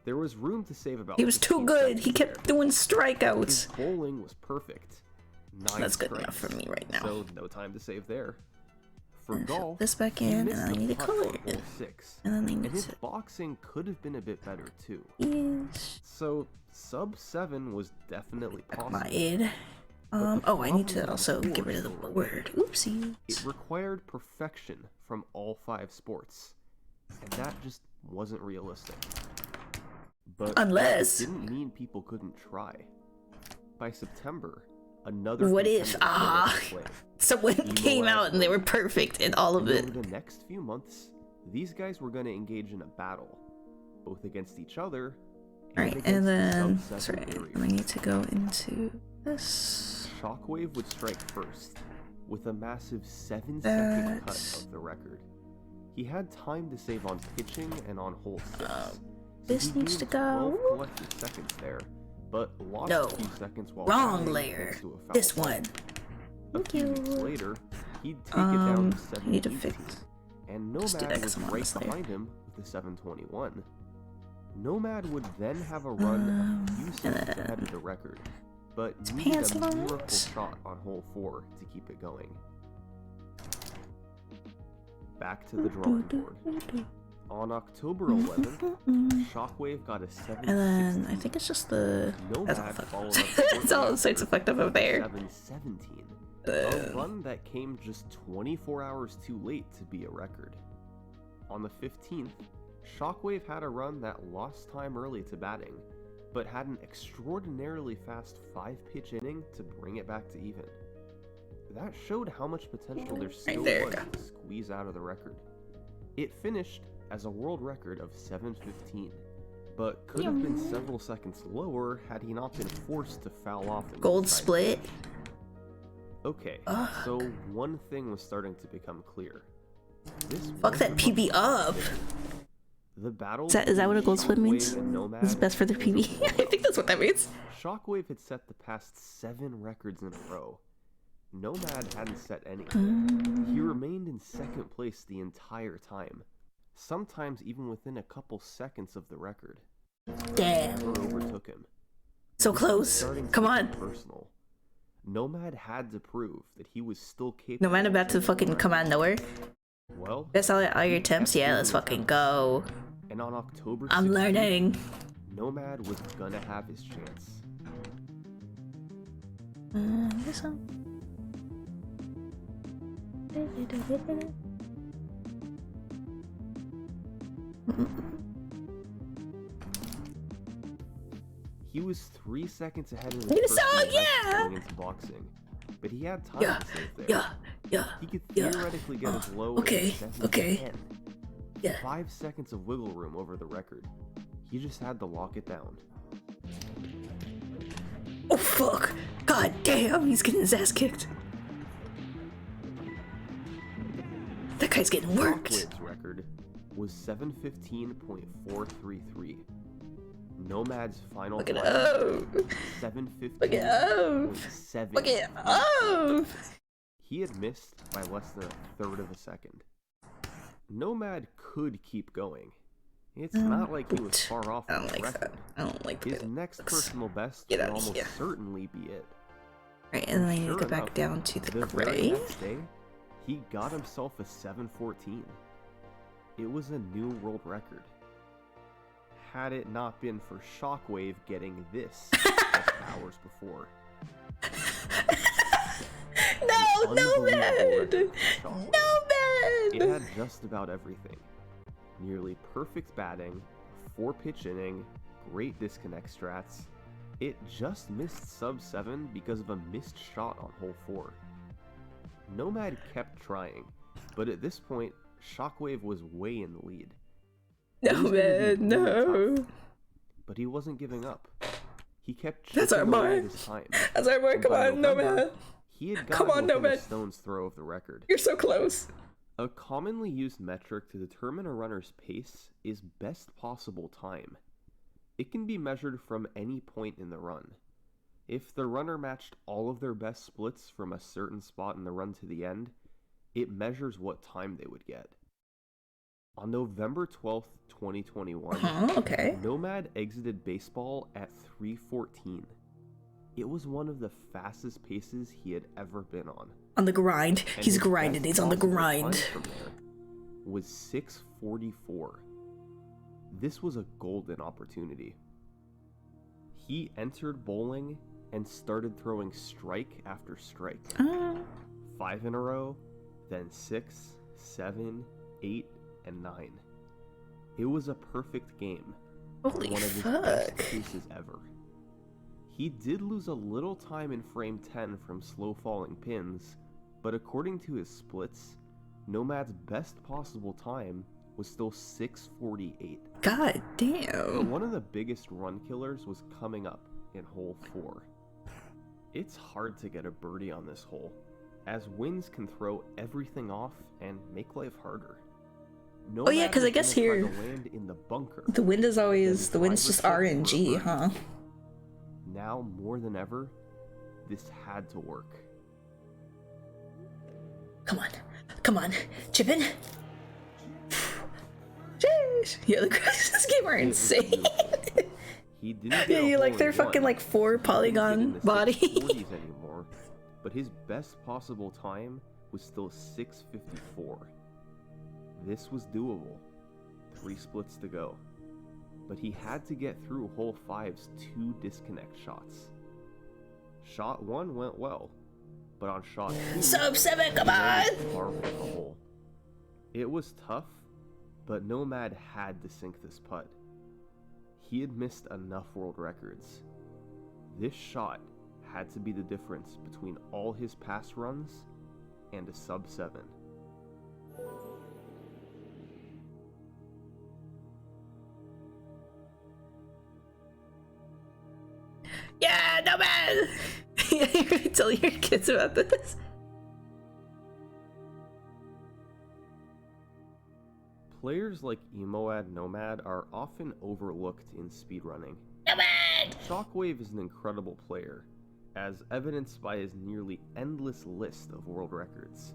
There was room to save about. He was too good. He kept doing strikeouts. His bowling was perfect. 9 That's good strikes, enough for me right now. So no time to save there. For golf, this back he in, missed and I the need to putt color on it. hole 6, And then I and need his to. boxing could have been a bit better too. Yes. So sub 7 was definitely possible. My id. Oh, I need to also get rid of the board. Oopsie. It required perfection from all 5 sports, and that just wasn't realistic. But Unless it didn't mean people couldn't try. By September, another what if someone came out and they were perfect in all of it. Over the next few months, these guys were going to engage in a battle, both against each other Right, and then sorry, I need to go into this. Shockwave would strike first, with a massive 7-second cut of the record. He had time to save on pitching and on hole 6. This needs to go. 12 collected seconds there, but lost No, a few seconds while wrong batting layer. thanks to a foul This ball. one. A few weeks later, he'd take it down to 7-18, I need to fix. and Just do that Nomad 'cause was I'm on right this layer. behind him with a 7-21. Nomad would then have a run a few seconds ahead of the record, but needed pants a miracle loads. shot on hole 4 to keep it going. Back to the drawing board. On October 11th, Shockwave got a 7-16. And then I think it's just the. That's all Nomad fucked followed up. up It's all six fucked up up there. 7-17. A run that came just 24 hours too late to be a record. On the 15th, Shockwave had a run that lost time early to batting, but had an extraordinarily fast 5-pitch inning to bring it back to even. That showed how much potential there still was to squeeze out of the record. It finished as a world record of 7:15, but could have been several seconds lower had he not been forced to foul off. Gold split. Okay, so one thing was starting to become clear. Fuck that PB up. The battle Is that what a gold split means? It's best for the PB. I think that's what that means. Shockwave had set the past 7 records in a row. Nomad hadn't set any. He remained in second place the entire time, sometimes even within a couple seconds of the record. Damn. Never overtook him. So close. Come on. Personal. Nomad had to prove that he was still capable. Nomad about to fucking come out of nowhere. Well, That's all your attempts? Yeah, let's fucking go. And on October 16th, I'm learning. Nomad was gonna have his chance. This one. He was 3 seconds ahead of You the saw, person yeah! going into boxing, but he had time Yeah, to save there. yeah. He could yeah. theoretically get as low okay, as 7-10. okay. Yeah. 5 seconds of wiggle room over the record. He just had to lock it down. Oh fuck! God damn, he's getting his ass kicked. That guy's getting worked. Shockwave's record was 7:15.433. Nomad's final Look it time up. 7:15.7. Look it up. Look it up. He had missed by less than a third of a second. Nomad could keep going. It's not like he was far off from the record. I don't like His that. next personal best Get would out of almost here. certainly be it. Right, and then I need to Sure go back enough, down to the very gray. next day, he got himself a 7:14. It was a new world record. Had it not been for Shockwave getting this just hours before. No, Unbelievable record for no, Shockwave. It man. had just about everything. Nearly perfect batting, 4-pitch inning, great disconnect strats. It just missed sub 7 because of a missed shot on hole 4. Nomad kept trying, but at this point, Shockwave was way in the lead. No, It was gonna be man, really no. tough, but he wasn't giving up. He kept That's our chipping away boy. at his time. That's our boy. And Come by on, November, Nomad. He had Come gotten on, within a Nomad. stone's throw of the record. You're so close. A commonly used metric to determine a runner's pace is best possible time. It can be measured from any point in the run. If the runner matched all of their best splits from a certain spot in the run to the end, it measures what time they would get. On November 12th, 2021, okay. Nomad exited baseball at 3:14. It was one of the fastest paces he had ever been on. On the grind. And He's his grinding. best He's on the possible grind. time from there was 6:44. This was a golden opportunity. He entered bowling and started throwing strike after strike. 5 in a row, then 6, 7, 8, and 9. It was a perfect game. Holy one of his fuck. best paces ever. He did lose a little time in frame 10 from slow falling pins, but according to his splits, Nomad's best possible time was still 6:48. God But damn. one of the biggest run killers was coming up in hole 4. It's hard to get a birdie on this hole, as winds can throw everything off and make life harder. Oh yeah, because I was guess gonna try here to land in the bunker. the wind is always the wind's just driver check RNG, for a huh? birdie. Now more than ever, this had to work. Come on. Come on. Chip in. Jeez. Yeah, the graphics in this game are insane. He didn't Yeah, get a you like hole their in one. fucking like 4 He didn't get in polygon the body. 640s anymore, but his best possible time was still 6:54. This was doable. 3 splits to go. But he had to get through hole 5's 2 disconnect shots. Shot 1 went well, but on shot 2, Sub 7, come he on! landed far from the hole. It was tough, but Nomad had to sink this putt. He had missed enough world records. This shot had to be the difference between all his past runs and a sub 7. Yeah, no man! Yeah, you're gonna tell your kids about this. Players like Emoad Nomad are often overlooked in speedrunning. Nomad! Shockwave is an incredible player, as evidenced by his nearly endless list of world records.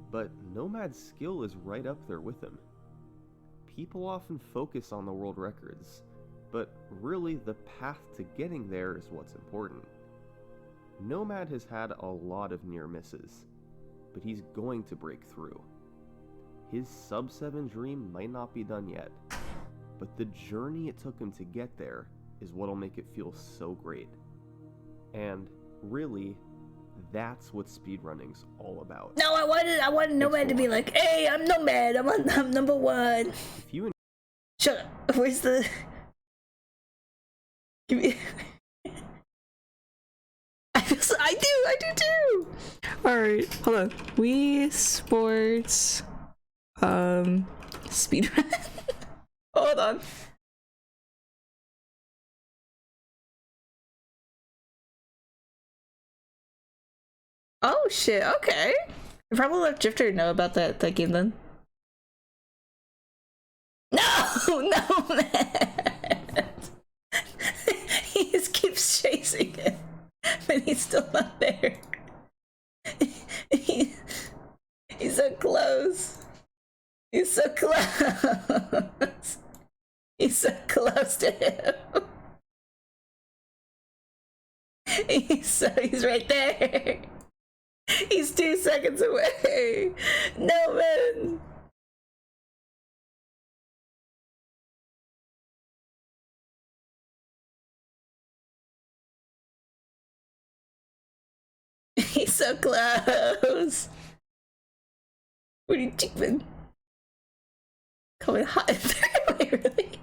But Nomad's skill is right up there with him. People often focus on the world records, but really the path to getting there is what's important. Nomad has had a lot of near misses, but he's going to break through. His sub 7 dream might not be done yet, but the journey it took him to get there is what'll make it feel so great. And really, that's what speedrunning's all about. No, I wanted Nomad to be like, hey, I'm Nomad, I'm number 1. If you Shut up. Where's the... Give me... I do too! Alright, hold on. Wii Sports... Speedrun? Hold on. Oh shit, okay. I probably let Drifter know about that game then. No, man. He just keeps chasing it, but he's still not there. He's so close. He's so close. He's so close to him. He's right there. He's 2 seconds away. No, man. He's so close. What are you doing? Coming hot. Wait, really?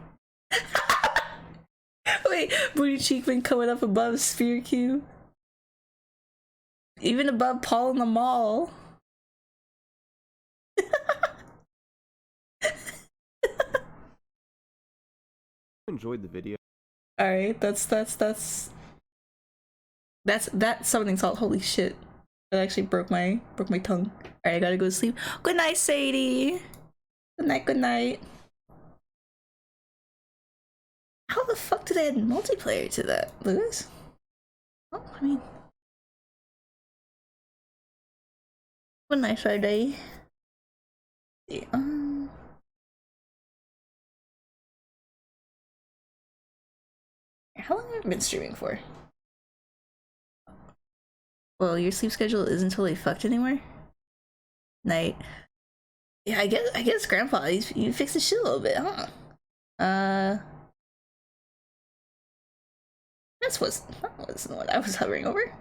Wait, Booty Cheekman coming up above Sphere Cube? Even above Paul in the Mall. enjoyed the video, All right, that's that summoning salt. Holy shit! That actually broke my tongue. All right, I gotta go to sleep. Good night, Sadie. Good night. Good night. How the fuck did they add multiplayer to that, Lewis? Oh, I mean, good night, Friday. Yeah, how long have I been streaming for? Well, your sleep schedule isn't totally fucked anymore. Night. Yeah, I guess Grandpa, you fixed the shit a little bit, huh? That wasn't what I was hovering over.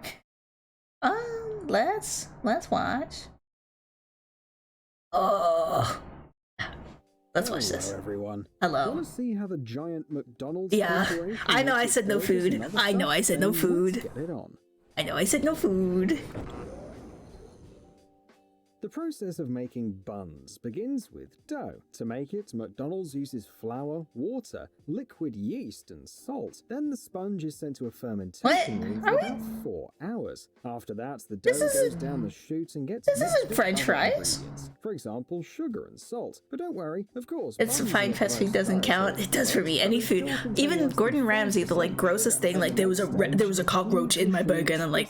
Let's watch. Oh, let's watch this. Hello, everyone. Hello. Want to see how the giant McDonald's? Yeah, I know I said no food. I know I said no food. Get it on. I know I said no food. The process of making buns begins with dough. To make it, McDonald's uses flour, water, liquid yeast, and salt. Then the sponge is sent to a fermentation room for about 4 hours. After that, the dough goes down the chute and gets mixed isn't with French other fries. ingredients. For example, sugar and salt. But don't worry, of course. It's buns fine. are Fast the food doesn't most count. It does for me. Any food. Even Gordon Ramsay, the like grossest thing. Like there was a cockroach in my burger, and I'm like,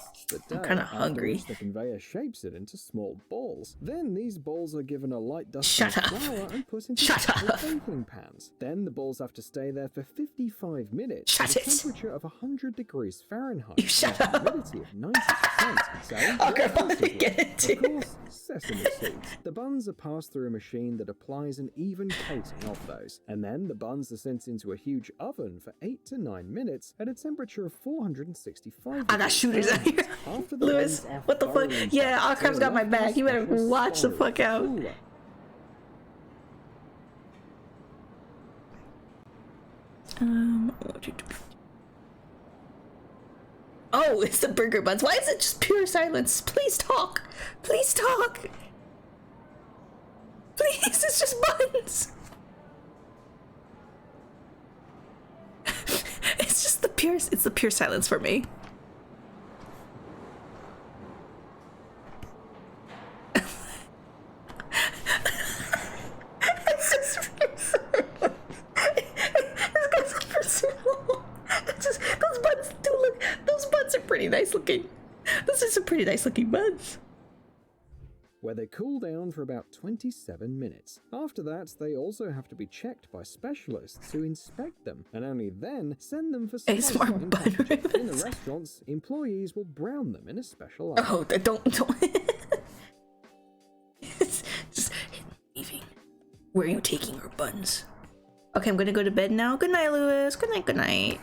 I'm kind of hungry. The conveyor shapes it into small balls. Then these balls are given a light dust Shut of up. flour and put into Shut separate up. baking pans. Then the balls have to stay there for 55 minutes Shut at a it. temperature of 100 degrees Fahrenheit. You shut and a up. humidity of 90%. So, Okay, what I goes into get it too. Of course, sesame seeds. The buns are passed through a machine that applies an even coating of those. And then the buns are sent into a huge oven for 8 to 9 minutes at a temperature of 465 I got shooters out here. After the Lewis, buns are what the fuck? thoroughly Yeah, baked, Archive's they're got my left in a back. You better special watch the spiral fuck out. cooler. Oh, it's the burger buns. Why is it just pure silence? Please talk. Please talk. Please, it's just buns. It's the pure silence for me. It's just pure silence. It's super simple. It's just, those buns do look, those buns are pretty nice looking. Those are some pretty nice looking buns. Where they cool down for about 27 minutes. After that, they also have to be checked by specialists who inspect them, and only then send them for slicing and packaging. In the restaurants, employees will brown them in a special oven. Oh, don't. Just leaving. Where are you taking our buns? Okay, I'm gonna go to bed now. Good night, Lewis. Good night. Good night.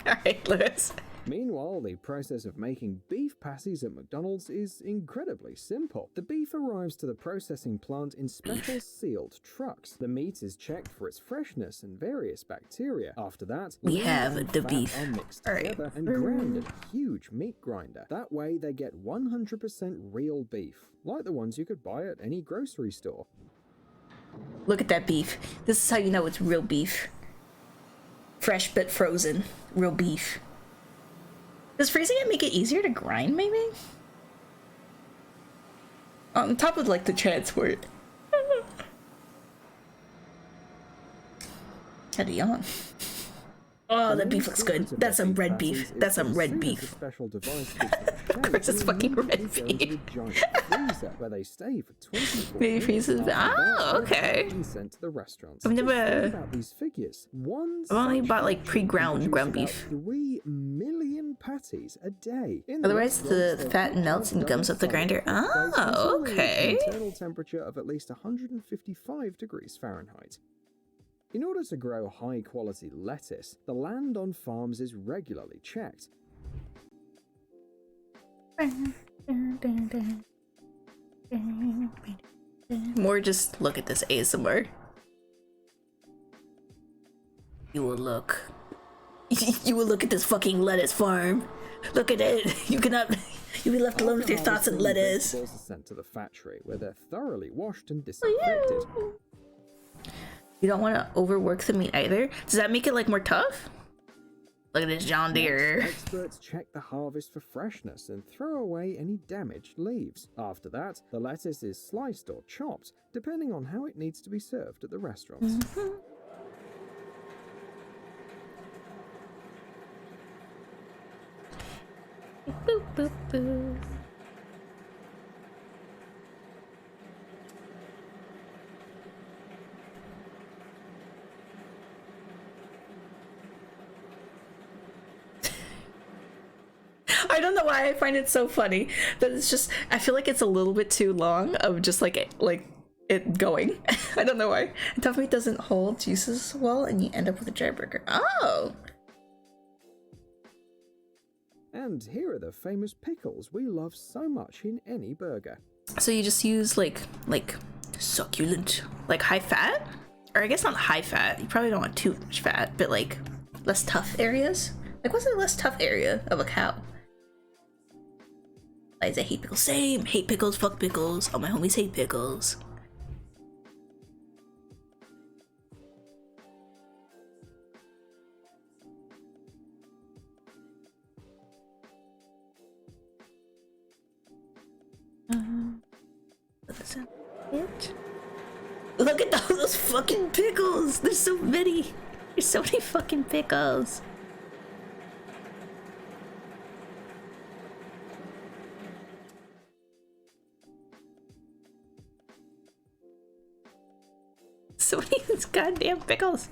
Alright, Lewis. Meanwhile, the process of making beef patties at McDonald's is incredibly simple. The beef arrives to the processing plant in special sealed trucks. The meat is checked for its freshness and various bacteria. After that, We lean have and the fat beef. are mixed All right. together and ground in a huge meat grinder. That way, they get 100% real beef, like the ones you could buy at any grocery store. Look at that beef. This is how you know it's real beef. Fresh but frozen. Real beef. Does freezing it make it easier to grind, maybe? On top of, like, the transport. Carry on. Oh, that beef looks good. That's some red beef. That's some red beef. Of course it's fucking red beef. Where they stay for 24 Maybe freezes. Oh, okay. Sent to the restaurants. I've Just never. think about these figures. I've only bought like pre-ground ground beef. 3 million patties a day. Otherwise, the fat melts and gums up the grinder. Oh, okay. Internal temperature of at least 155 degrees Fahrenheit. In order to grow high-quality lettuce, the land on farms is regularly checked. More just look at this ASMR. You will look. You will look at this fucking lettuce farm. Look at it. You You'll be left alone with your thoughts and lettuce. Vegetables are sent to the factory, where they're thoroughly washed and disinfected. You don't want to overwork the meat either. Does that make it like more tough? Look at this John Deere. Experts check the harvest for freshness and throw away any damaged leaves. After that, the lettuce is sliced or chopped, depending on how it needs to be served at the restaurants. Boop, boop, boop. I don't know why I find it so funny that it's just, I feel like it's a little bit too long of just like it going. I don't know why. Tough meat doesn't hold juices well and you end up with a dry burger. Oh! And here are the famous pickles we love so much in any burger. So you just use like succulent, like high fat? Or I guess not high fat, you probably don't want too much fat, but like less tough areas? Like what's the less tough area of a cow? I hate pickles. Same. Hate pickles. Fuck pickles. All my homies hate pickles. Look at all those fucking pickles. There's so many. There's so many fucking pickles. So many goddamn pickles.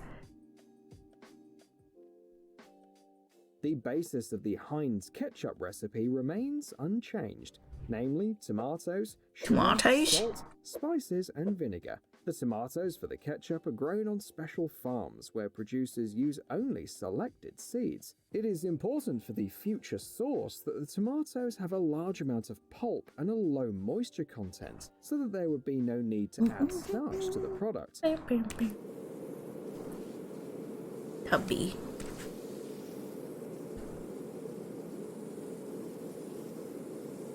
The basis of the Heinz ketchup recipe remains unchanged, namely tomatoes, sugar, salt, spices, and vinegar. The tomatoes for the ketchup are grown on special farms where producers use only selected seeds. It is important for the future sauce that the tomatoes have a large amount of pulp and a low moisture content, so that there would be no need to add starch to the product. Tubby.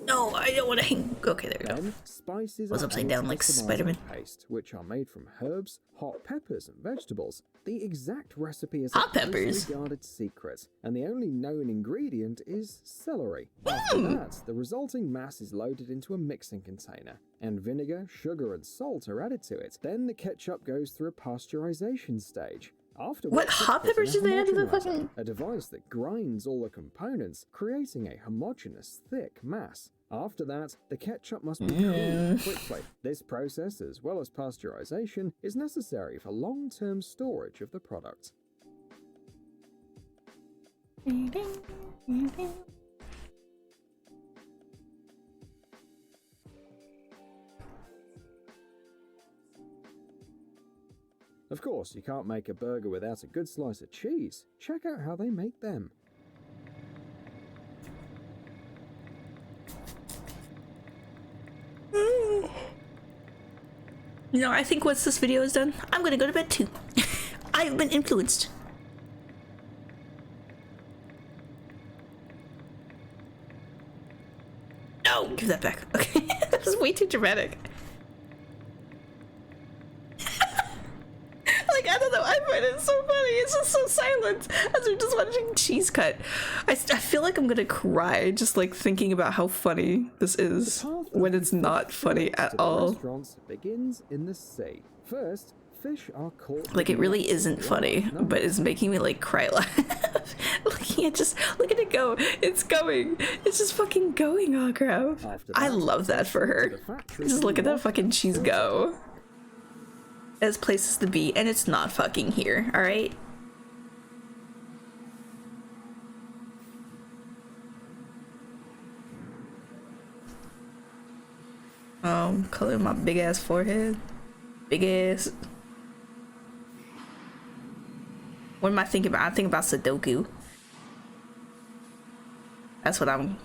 No, I don't want to hang. Okay, there we go. Spices was upside down like Spider-Man. Paste, which are made from herbs, hot peppers, and vegetables. The exact recipe is hot a peppers guarded secret, and the only known ingredient is celery. After that, the resulting mass is loaded into a mixing container, and vinegar, sugar, and salt are added to it. Then the ketchup goes through a pasteurization stage. Afterwards, what hot peppers do they add to the fucking? A device that grinds all the components, creating a homogeneous, thick mass. After that, the ketchup must be cooled quickly. This process, as well as pasteurization, is necessary for long-term storage of the product. Of course, you can't make a burger without a good slice of cheese. Check out how they make them. You know, I think once this video is done, I'm gonna go to bed too. I've been influenced. No! Give that back. Okay, that was way too dramatic. Like, I don't know, I find it so funny. It's just so silent as we're just watching cheese cut. I feel like I'm gonna cry just like thinking about how funny this is when it's not funny at all. Restaurants begins in the sea. First, fish are caught. Like, it really isn't funny, but it's making me like cry laugh. Looking at look at it go. It's going. It's just fucking going, Agro. I love that for her. Just look at that fucking cheese go. As places to be, and it's not fucking here, alright? Color my big ass forehead. Big ass. What am I thinking about? I think about Sudoku. That's what I'm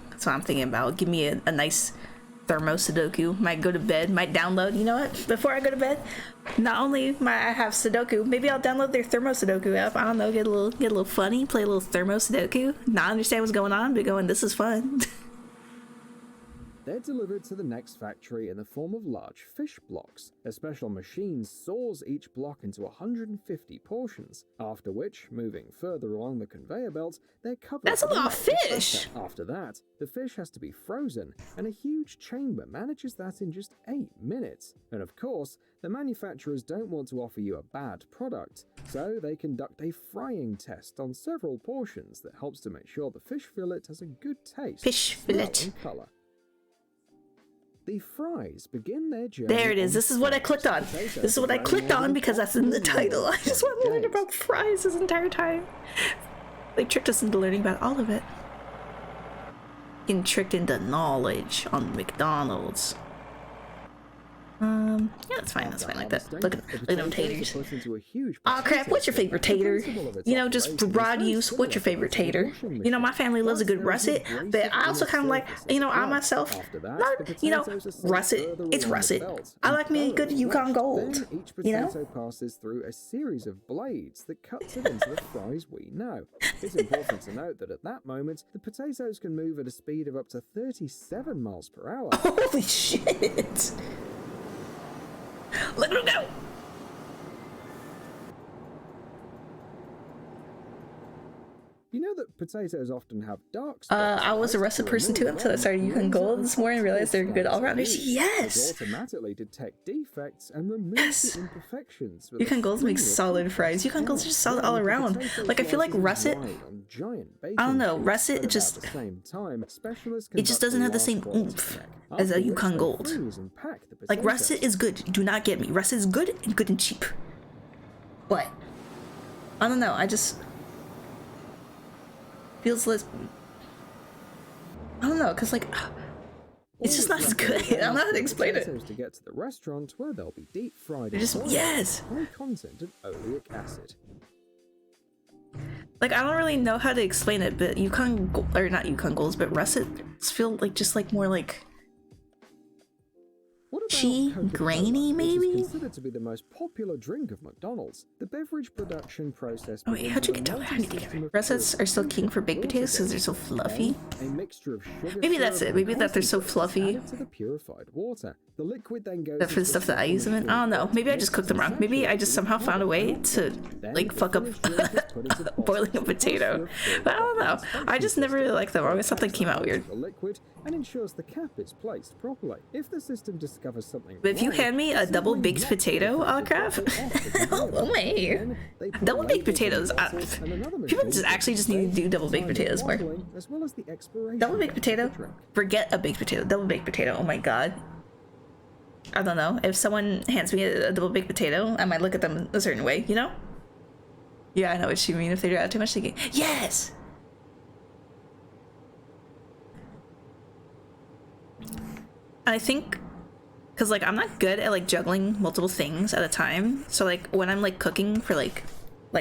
thinking about. Give me a nice thermo Sudoku. Might go to bed, might download. You know what? Before I go to bed, not only might I have Sudoku, maybe I'll download their thermo Sudoku app. I don't know, get a little funny, play a little thermo Sudoku, not understand what's going on, but going, this is fun. They're delivered to the next factory in the form of large fish blocks. A special machine saws each block into 150 portions, after which, moving further along the conveyor belt, they're covered. That's a lot of fish! After that, the fish has to be frozen, and a huge chamber manages that in just 8 minutes. And of course, the manufacturers don't want to offer you a bad product, so they conduct a frying test on several portions that helps to make sure the fish fillet has a good taste, fish fillet, and color. The fries begin their journey. There it is. This is what I clicked on. This is what I clicked on because that's in the title. I just want to learn about fries this entire time. They tricked us into learning about all of it. Getting tricked into knowledge on McDonald's. Yeah, that's fine. That's fine. Like that. Look at them taters. Aw, crap. What's your favorite tater? You know, just for broad use. What's your favorite tater? You know, my family loves a good russet, but I also kind of like, you know, I myself, not, you know, russet. It's russet. I like me a good Yukon Gold. You know. Each potato passes through a series of blades that cuts it into the fries we know. It's important to note that at that moment, the potatoes can move at a speed of up to 37 miles per hour. Holy shit! Look at him go! You know that potatoes often have dark spots. I was a russet person too until I started Yukon Gold this morning and realized they're good all-rounders. Yes! Automatically detect defects and remove the imperfections. Yukon Golds make solid fries. Yukon Golds are just solid all around. Like, I feel like russet, I don't know, russet, it just doesn't have the same oomph as a Yukon Gold. Like, russet is good, do not get me. Russet is good and cheap. But, I don't know, I just... feels less, I don't know, cause like it's just not as good. I don't know how to explain it. To get to the restaurant where they'll be deep fried. Yes. High content of oleic acid. Like, I don't really know how to explain it, but Yukon, or not Yukon Golds, but russet feel like just like more like grainy, maybe? It is considered to be the most popular drink of McDonald's. The beverage production process. Oh wait, how'd you get to it? How did you get it? Russets are still king for baked potatoes because they're so fluffy. A mixture of sugar. Maybe that's it. Maybe that they're so fluffy. To the purified water. The liquid then goes for the stuff that I use them in. I don't know. Maybe I just cooked them wrong. Maybe I just somehow found a way to like fuck up boiling a potato. But I don't know. I just never really liked them. I always thought they came out weird. Liquid and ensures the cap is placed properly. If the system discovers something, but if you hand me a double baked potato, craft, oh wait, double baked potatoes. People actually just need to do double baked potatoes more. Double baked potato. Forget a baked potato. Double baked potato. Oh my god. I don't know. If someone hands me a double baked potato, I might look at them a certain way. You know? Yeah, I know what you mean. If they do add too much thinking. Yes. I think, cause like I'm not good at like juggling multiple things at a time. So like when I'm like cooking for like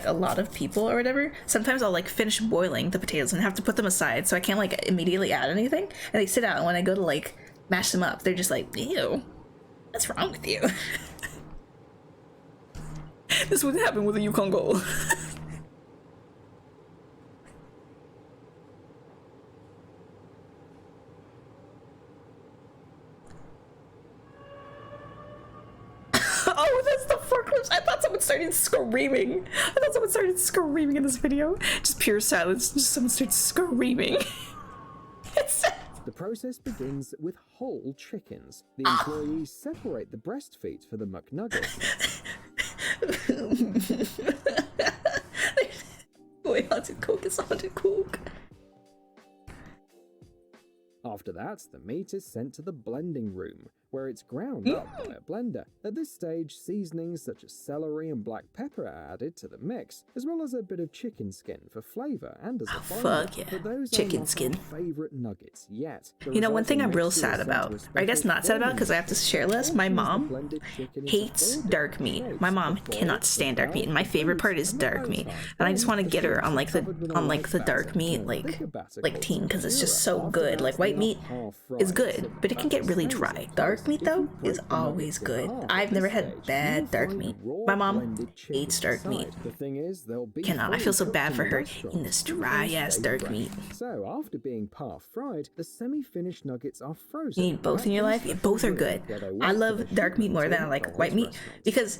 a lot of people or whatever, sometimes I'll like finish boiling the potatoes and have to put them aside so I can't like immediately add anything. And they sit out, and when I go to like mash them up, they're just like, ew, what's wrong with you? This wouldn't happen with a Yukon Gold. Oh, that's the forklift. I thought someone started screaming. In this video. Just pure silence. Just someone started screaming. The process begins with whole chickens. The employees separate the breast feet for the McNuggets. Wait, haunted cook is haunted cook. After that, the meat is sent to the blending room, where it's ground up by a blender. At this stage, seasonings such as celery and black pepper are added to the mix, as well as a bit of chicken skin for flavor and as a binder. Fuck yeah, but those chicken are skin. not my favorite nuggets yet. You know, one thing I'm real sad about, or I guess not sad about because I have to share this, my mom hates dark meat. My mom cannot stand dark meat, and my favorite part is dark meat. And I just want to get her on like the dark meat like team, because it's just so good. Like white meat is good, but it can get really dry. Dark, dark meat though is always good. I've never had bad dark meat. My mom hates dark meat. The thing is, they'll be Cannot. I feel so bad for her eating this dry ass dark meat. So after being half fried, the semi-finished nuggets are frozen. You need both in your life? Yeah, both are good. I love dark meat more than I like white meat because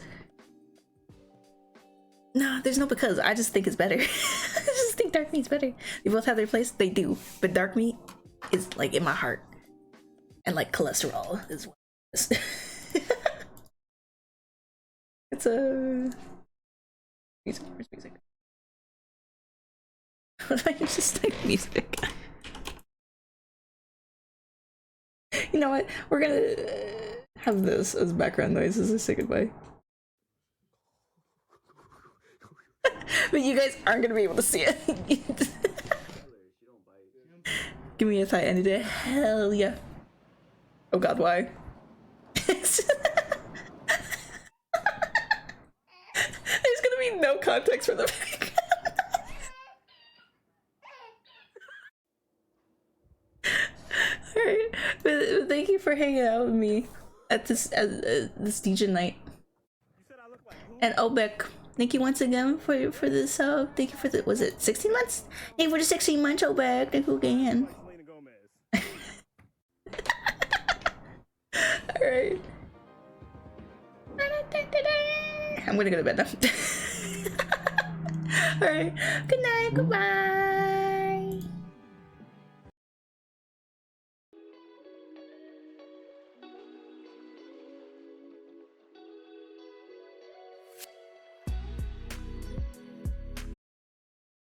no, there's no because. I just think it's better. I just think dark meat's better. They both have their place. They do, but dark meat is like in my heart, and like cholesterol is. It's a music. Where's music? What if I just like music? You know what? We're gonna have this as background noise as I say goodbye. But you guys aren't gonna be able to see it. Give me a fight any day. Hell yeah. Oh god, why? There's gonna be no context for the background. Alright, but thank you for hanging out with me at this DJ night. And Obek, thank you once again for this thank you for the, was it 16 months? Thank you for the 16 months, Obek. Thank you again. Alright. I'm gonna go to bed now. Alright. Good night, goodbye.